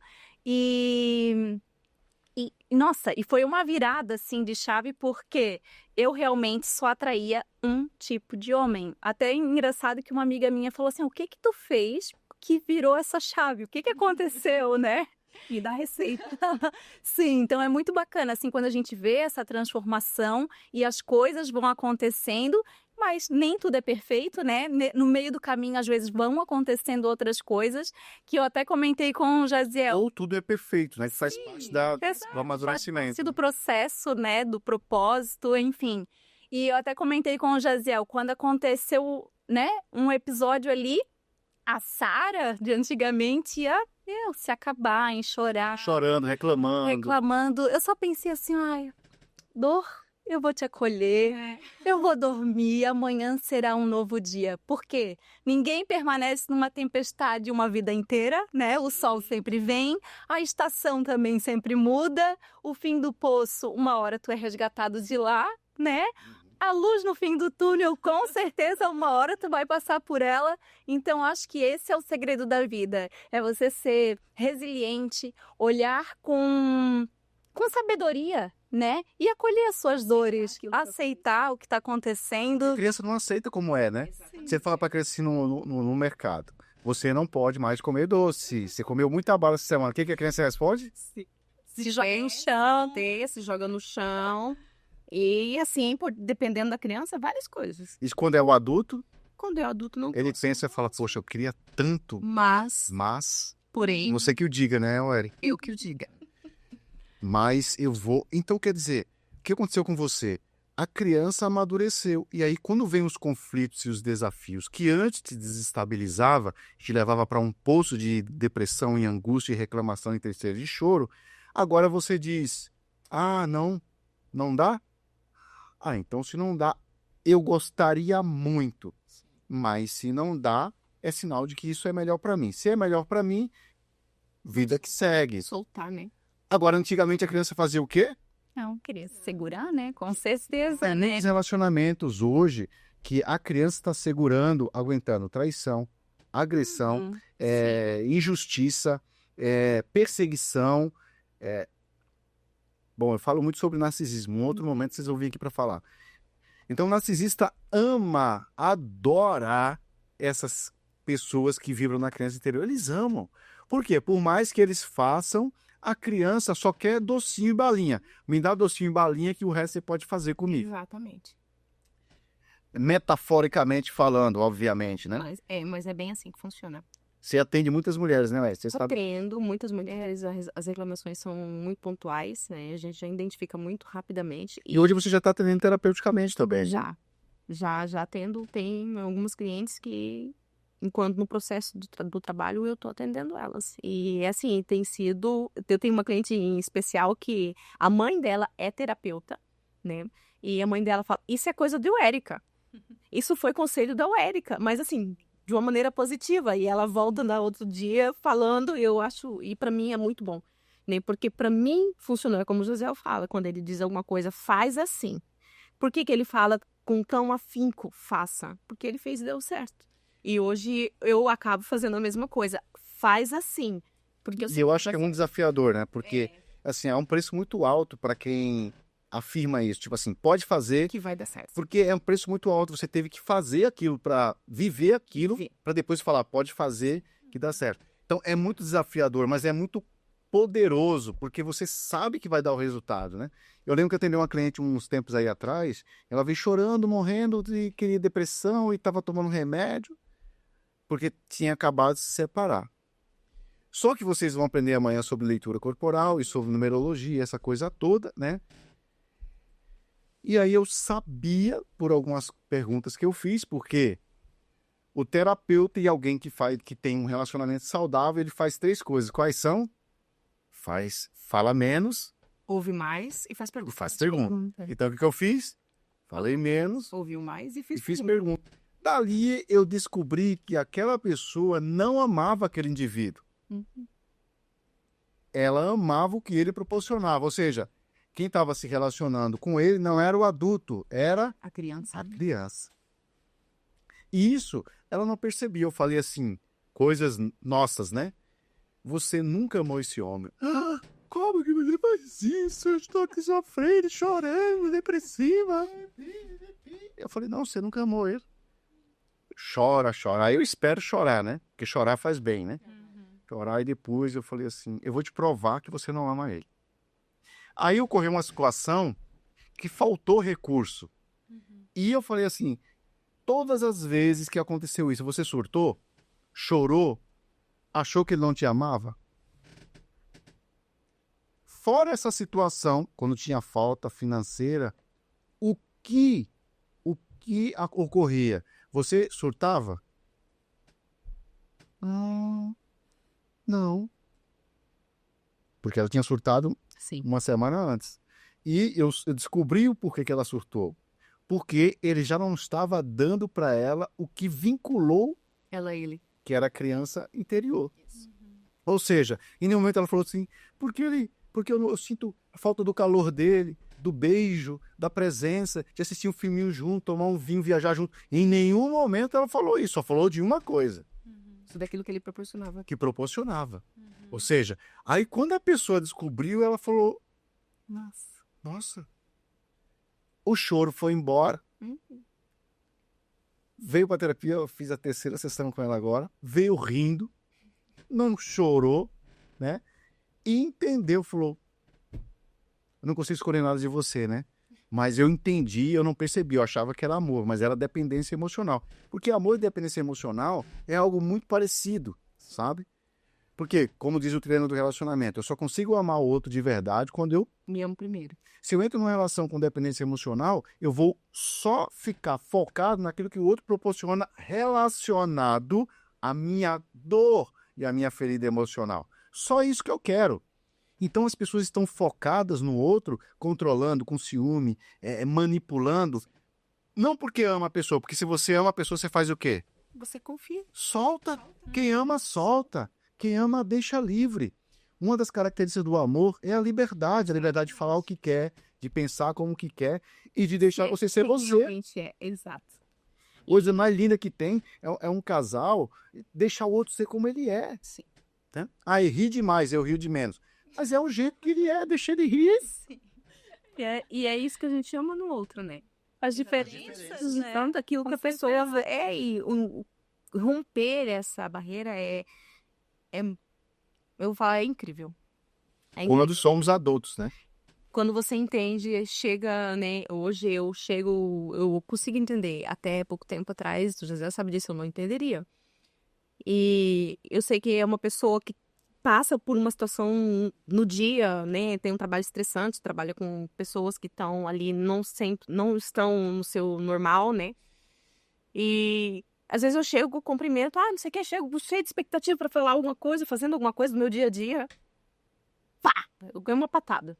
nossa, e foi uma virada, assim, de chave, porque eu realmente só atraía um tipo de homem. Até é engraçado que uma amiga minha falou assim, o que tu fez que virou essa chave? O que aconteceu, né? E dá receita. Sim, então é muito bacana, assim, quando a gente vê essa transformação e as coisas vão acontecendo, mas nem tudo é perfeito, né? No meio do caminho, às vezes, vão acontecendo outras coisas, que eu até comentei com o Jaziel. Ou tudo é perfeito, né? Que faz parte do amadurecimento. Faz parte do processo, né? Do propósito, enfim. E eu até comentei com o Jaziel, quando aconteceu, né? Um episódio ali, a Sara, de antigamente, ia se acabar em chorar. Chorando, reclamando. Eu só pensei assim, dor, eu vou te acolher, eu vou dormir, amanhã será um novo dia. Por quê? Ninguém permanece numa tempestade uma vida inteira, né? O sol sempre vem, a estação também sempre muda, o fim do poço, uma hora tu é resgatado de lá, né? A luz no fim do túnel, com certeza, uma hora tu vai passar por ela. Então, acho que esse é o segredo da vida. É você ser resiliente, olhar com sabedoria, né? E acolher as suas dores, aceitar o que está acontecendo. A criança não aceita como é, né? Sim. Você fala para a criança assim no mercado, você não pode mais comer doce. Você comeu muita bala essa semana. O que a criança responde? Se joga no chão, se joga no chão. E assim, dependendo da criança, várias coisas. Isso quando é o adulto? Quando é o adulto, não. Ele pensa e fala, poxa, eu queria tanto. Mas. Porém. Você que o diga, né, Eric? Eu que o diga. Mas eu vou. Então, quer dizer, o que aconteceu com você? A criança amadureceu. E aí, quando vem os conflitos e os desafios que antes te desestabilizava, te levava para um poço de depressão e angústia e reclamação e tristeza e choro, agora você diz, não dá? Então se não dá, eu gostaria muito. Mas se não dá, é sinal de que isso é melhor para mim. Se é melhor para mim, vida que segue. Soltar, né? Agora, antigamente a criança fazia o quê? Não, queria se segurar, né? Com certeza, né? Os relacionamentos hoje, que a criança está segurando, aguentando traição, agressão, injustiça, perseguição. Bom, eu falo muito sobre narcisismo. Um outro momento vocês vão vir aqui para falar. Então, o narcisista adora essas pessoas que vibram na criança interior. Eles amam. Por quê? Por mais que eles façam, a criança só quer docinho e balinha. Me dá docinho e balinha que o resto você pode fazer comigo. Exatamente. Metaforicamente falando, obviamente, né? Mas é bem assim que funciona. Você atende muitas mulheres, né, Wes? Atendo muitas mulheres, as reclamações são muito pontuais, né? A gente já identifica muito rapidamente. E hoje você já está atendendo terapeuticamente também? Já atendo. Tem algumas clientes que, enquanto no processo do trabalho, eu estou atendendo elas. E, assim, tem sido... Eu tenho uma cliente em especial que a mãe dela é terapeuta, né? E a mãe dela fala, isso é coisa do Érica. Isso foi conselho da Érica. Mas, assim... de uma maneira positiva, e ela volta no outro dia falando, eu acho, e para mim é muito bom. né? Porque para mim funcionou, é como o José fala, quando ele diz alguma coisa, faz assim. Por que ele fala com tão afinco, faça? Porque ele fez e deu certo. E hoje eu acabo fazendo a mesma coisa, faz assim. Porque E eu acho que é um desafiador, né? Porque, assim, é um preço muito alto para quem afirma isso. Tipo assim, pode fazer, que vai dar certo. porque é um preço muito alto. Você teve que fazer aquilo para viver aquilo, para depois falar, pode fazer que dá certo. Então, é muito desafiador, mas é muito poderoso, porque você sabe que vai dar o resultado, né? Eu lembro que eu atendi uma cliente uns tempos aí atrás, ela veio chorando, morrendo de queria depressão e estava tomando remédio, porque tinha acabado de se separar. Só que vocês vão aprender amanhã sobre leitura corporal e sobre numerologia, essa coisa toda, né? E aí eu sabia, por algumas perguntas que eu fiz, porque o terapeuta e alguém que tem um relacionamento saudável, ele faz 3 coisas. Quais são? Fala menos. Ouve mais e faz E pergunta. faz pergunta. Então, o que eu fiz? Falei menos. Ouviu mais e fiz pergunta. Dali, eu descobri que aquela pessoa não amava aquele indivíduo. Ela amava o que ele proporcionava. Ou seja, quem estava se relacionando com ele não era o adulto, era a criança. a criança. E isso, ela não percebia. Eu falei assim, coisas nossas, né? Você nunca amou esse homem. Ah, como que você faz isso? Eu estou aqui sofrendo, chorando, depressiva. Eu falei, não, você nunca amou ele. Chora. Aí eu espero chorar, né? Porque chorar faz bem, né? Chorar e depois eu falei assim, eu vou te provar que você não ama ele. Aí ocorreu uma situação que faltou recurso. E eu falei assim, todas as vezes que aconteceu isso, você surtou? Chorou? Achou que ele não te amava? Fora essa situação, quando tinha falta financeira, o que ocorria? Você surtava? Não. Porque ela tinha surtado uma semana antes. E eu descobri o porquê que ela surtou. Porque ele já não estava dando para ela o que vinculou ela a ele, que era a criança interior. Ou seja, em nenhum momento ela falou assim, porque eu sinto a falta do calor dele, do beijo, da presença, de assistir um filminho junto, tomar um vinho, viajar junto. Em nenhum momento ela falou isso, só falou de uma coisa. Isso daquilo que ele proporcionava. Que proporcionava. Ou seja, aí quando a pessoa descobriu, ela falou, nossa. O choro foi embora. Veio para terapia, eu fiz a 3ª sessão com ela agora, veio rindo, não chorou, né? E entendeu, falou, eu não consigo escolher nada de você, né? Mas eu entendi, eu não percebi, eu achava que era amor, mas era dependência emocional. Porque amor e dependência emocional é algo muito parecido, sabe? Porque, como diz o treino do relacionamento, eu só consigo amar o outro de verdade quando eu me amo primeiro. Se eu entro numa relação com dependência emocional, eu vou só ficar focado naquilo que o outro proporciona relacionado à minha dor e à minha ferida emocional. Só isso que eu quero. Então as pessoas estão focadas no outro, controlando, com ciúme, manipulando. Não porque ama a pessoa, porque se você ama a pessoa, você faz o quê? Você confia. Solta. Quem ama, solta. Quem ama, deixa livre. Uma das características do amor é a liberdade de falar o que quer, de pensar como que quer e de deixar você ser você. Realmente exato. Coisa mais linda que tem é um casal deixar o outro ser como ele é. Sim. Tá? Aí ri demais, eu rio de menos. Mas é o jeito que ele é, deixa ele rir. Sim. E é isso que a gente ama no outro, né? As diferenças, né? Tanto aquilo que a pessoa romper essa barreira eu vou falar, é incrível. Quando somos adultos, né? Quando você entende, chega, né? Hoje eu consigo entender. Até pouco tempo atrás, tu já sabe disso, eu não entenderia. E eu sei que é uma pessoa que passa por uma situação no dia, né? Tem um trabalho estressante, trabalha com pessoas que estão ali, não estão no seu normal, né? E às vezes eu chego, cumprimento, não sei o que, chego cheio de expectativa para falar alguma coisa, fazendo alguma coisa no meu dia a dia. Pá! Eu ganho uma patada.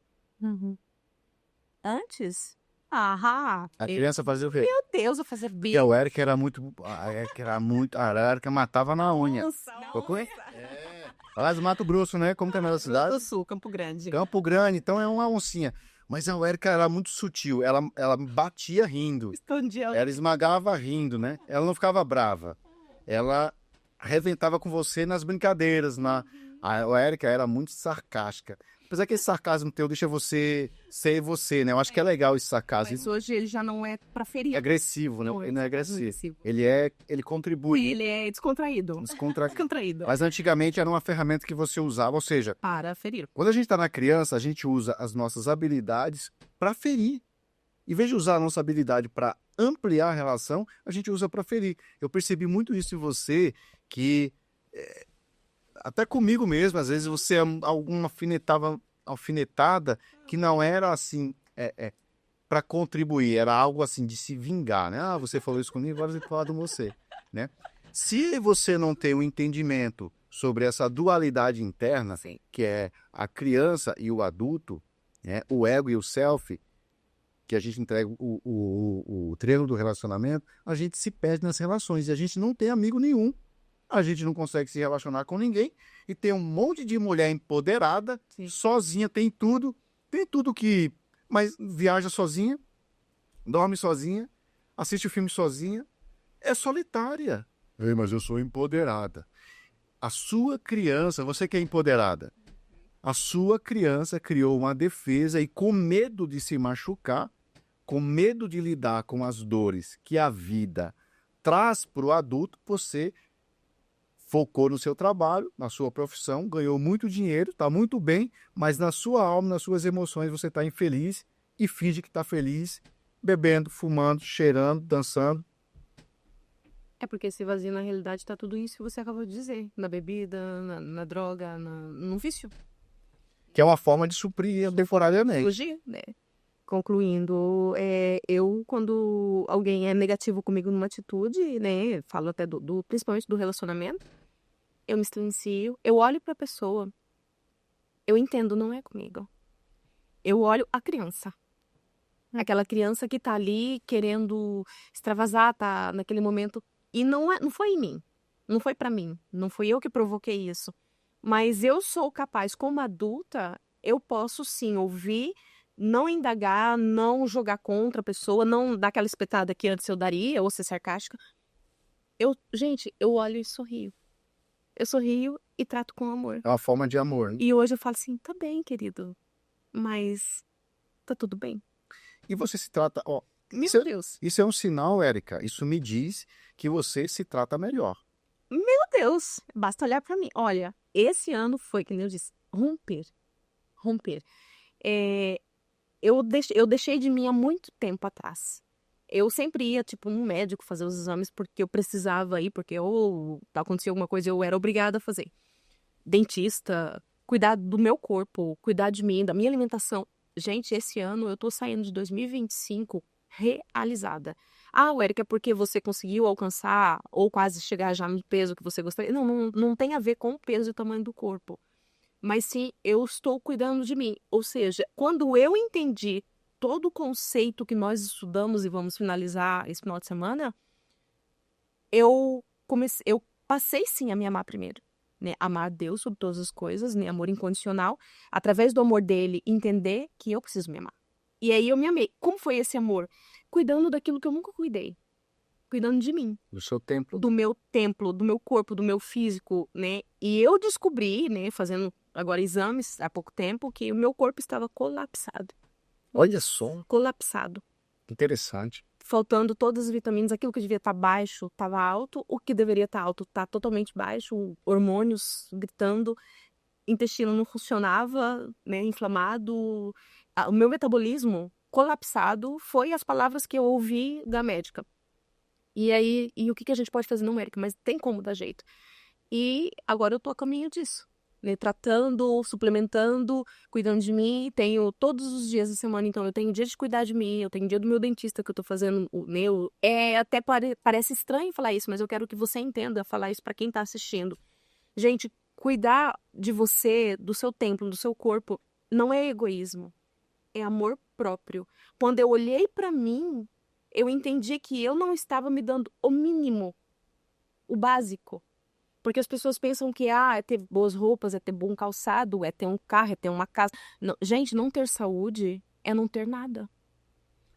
Antes? A criança fazia o quê? Meu Deus, eu fazia bico. Porque o Eric era muito... A Erica matava na unha. Nossa. Lá do Mato Grosso, né? Como que é a nossa cidade? do Sul, Campo Grande. Campo Grande, então é uma oncinha. Mas a Érica era muito sutil, ela batia rindo, Escondia. ela esmagava rindo, né? Ela não ficava brava. Ela arrebentava com você nas brincadeiras. A Érica era muito sarcástica. Apesar que esse sarcasmo teu deixa você ser você, né? Eu acho que é legal esse sarcasmo. Mas hoje ele já não é pra ferir. É agressivo, né? Ele não é agressivo. agressivo. Ele contribui. Ele é descontraído. Descontraído. Mas antigamente era uma ferramenta que você usava, ou seja, Para ferir. quando a gente está na criança, a gente usa as nossas habilidades para ferir. Em vez de usar a nossa habilidade para ampliar a relação, a gente usa para ferir. Eu percebi muito isso em você, que até comigo mesmo, às vezes você alguma alfinetada que não era assim para contribuir, era algo assim de se vingar, né? Ah, você falou isso comigo, agora eu vou falar de você, né? Se você não tem um entendimento sobre essa dualidade interna, Sim. que é a criança e o adulto, né? O ego e o self, que a gente entrega o treino do relacionamento, a gente se perde nas relações e a gente não tem amigo nenhum. A gente não consegue se relacionar com ninguém e tem um monte de mulher empoderada, Sim. sozinha, tem tudo que... Mas viaja sozinha, dorme sozinha, assiste o filme sozinha, é solitária. Ei, mas eu sou empoderada. A sua criança, você que é empoderada, a sua criança criou uma defesa e com medo de se machucar, com medo de lidar com as dores que a vida traz para o adulto, você focou no seu trabalho, na sua profissão, ganhou muito dinheiro, está muito bem, mas na sua alma, nas suas emoções, você está infeliz e finge que está feliz, bebendo, fumando, cheirando, dançando. É porque esse vazio, na realidade, está tudo isso que você acabou de dizer. Na bebida, na droga, no vício. Que é uma forma de suprir temporariamente. Fugir, né? Concluindo, quando alguém é negativo comigo numa atitude, né? Falo até principalmente do relacionamento, eu me silencio, eu olho pra pessoa, eu entendo, não é comigo. Eu olho a criança. Aquela criança que tá ali querendo extravasar, tá naquele momento. E não foi em mim. Não foi pra mim. Não fui eu que provoquei isso. Mas eu sou capaz, como adulta, eu posso sim ouvir, não indagar, não jogar contra a pessoa, não dar aquela espetada que antes eu daria, ou ser sarcástica. Gente, eu olho e sorrio. Eu sorrio e trato com amor. É uma forma de amor. Né? E hoje eu falo assim, tá bem, querido. Mas tá tudo bem. E você se trata... Ó, Meu Deus. Isso é um sinal, Érica. Isso me diz que você se trata melhor. Meu Deus. Basta olhar pra mim. Olha, esse ano foi, que nem eu disse, romper. Eu deixei de mim há muito tempo atrás. Eu sempre ia, tipo, num médico fazer os exames porque eu precisava ir, porque ou acontecia alguma coisa eu era obrigada a fazer. Dentista, cuidar do meu corpo, cuidar de mim, da minha alimentação. Gente, esse ano eu tô saindo de 2025 realizada. Ah, Érica, é porque você conseguiu alcançar ou quase chegar já no peso que você gostaria? Não tem a ver com o peso e o tamanho do corpo. Mas sim, eu estou cuidando de mim. Ou seja, quando eu entendi todo o conceito que nós estudamos e vamos finalizar esse final de semana, eu passei sim a me amar primeiro. Né? Amar Deus sobre todas as coisas, né? Amor incondicional. Através do amor dele, entender que eu preciso me amar. E aí eu me amei. Como foi esse amor? Cuidando daquilo que eu nunca cuidei. Cuidando de mim. Do seu templo. Do meu templo, do meu corpo, do meu físico, né? E eu descobri, né, fazendo agora exames há pouco tempo, que o meu corpo estava colapsado. Olha só. Colapsado. Interessante. Faltando todas as vitaminas, aquilo que devia estar baixo estava alto, o que deveria estar alto está totalmente baixo, hormônios gritando, intestino não funcionava, né, inflamado, o meu metabolismo colapsado foi as palavras que eu ouvi da médica. E aí, o que a gente pode fazer? Não, Érica, mas tem como dar jeito. E agora eu tô a caminho disso. Né? Tratando, suplementando, cuidando de mim. Tenho todos os dias da semana, então eu tenho dia de cuidar de mim, eu tenho dia do meu dentista que eu tô fazendo o meu. Até parece estranho falar isso, mas eu quero que você entenda falar isso para quem tá assistindo. Gente, cuidar de você, do seu templo, do seu corpo, não é egoísmo. É amor próprio. Quando eu olhei para mim, eu entendi que eu não estava me dando o mínimo, o básico. Porque as pessoas pensam que é ter boas roupas, é ter bom calçado, é ter um carro, é ter uma casa. Não, gente, não ter saúde é não ter nada.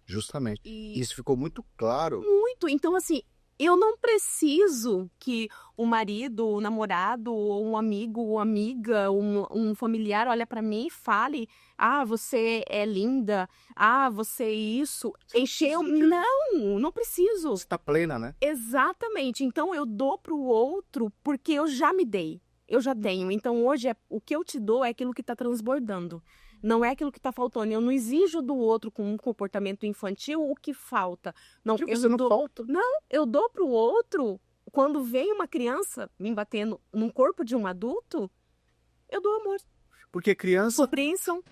Justamente. E Isso ficou muito claro. muito. Então, assim, eu não preciso que o marido, o namorado, ou um amigo, ou amiga, um familiar olhe para mim e fale: ah, você é linda, ah, você é isso. Encheu. Não preciso. Você está plena, né? Exatamente. Então, eu dou para o outro porque eu já me dei. Eu já tenho. Então, hoje, o que eu te dou é aquilo que está transbordando. Não é aquilo que está faltando. Eu não exijo do outro com um comportamento infantil o que falta. Não, Porque você não falta. Não, eu dou para o outro. Quando vem uma criança me batendo num corpo de um adulto, eu dou amor. Porque criança Compreensão.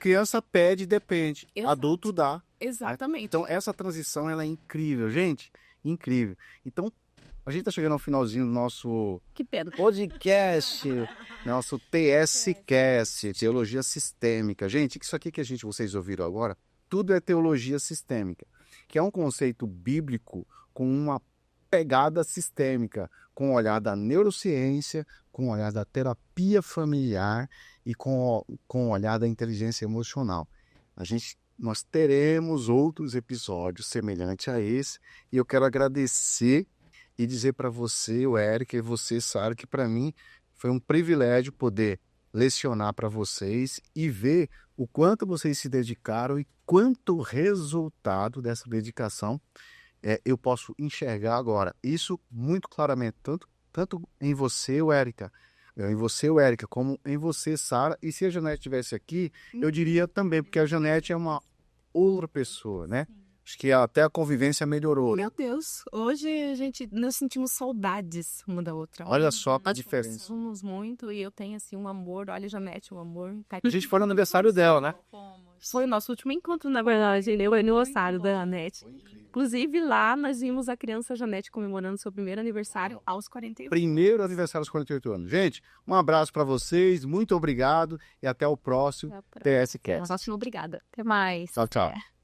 pede e depende. Exato. Adulto dá. Exatamente. Então, essa transição ela é incrível, gente. Incrível. Então, a gente está chegando ao finalzinho do nosso Que pena. podcast, nosso TSCast, Teologia Sistêmica. Gente, isso aqui que vocês ouviram agora, tudo é teologia sistêmica, que é um conceito bíblico com uma pegada sistêmica, com o olhar da neurociência, com o olhar da terapia familiar e com o olhar da inteligência emocional. Nós teremos outros episódios semelhantes a esse, e eu quero agradecer e dizer para você, o Eric, e você, Sara, que para mim foi um privilégio poder lecionar para vocês e ver o quanto vocês se dedicaram e quanto resultado dessa dedicação eu posso enxergar agora. Isso muito claramente, tanto em você, Érica, como em você, Sara. E se a Janete estivesse aqui, eu diria também, porque a Janete é uma outra pessoa, né? Acho que até a convivência melhorou. Meu Deus, hoje nós sentimos saudades uma da outra. Olha só a Nós diferença. conversamos muito e eu tenho, assim, um amor. Olha, Janete, um amor. A gente foi no aniversário dela, né? Foi o nosso último encontro, na verdade, né? O aniversário da Janete. Inclusive, lá nós vimos a criança Janete comemorando seu primeiro aniversário aos 48. Primeiro aniversário aos 48 anos. Gente, um abraço para vocês, muito obrigado e até o próximo TSCast. Nossa, obrigada. Até mais. Tchau, tchau.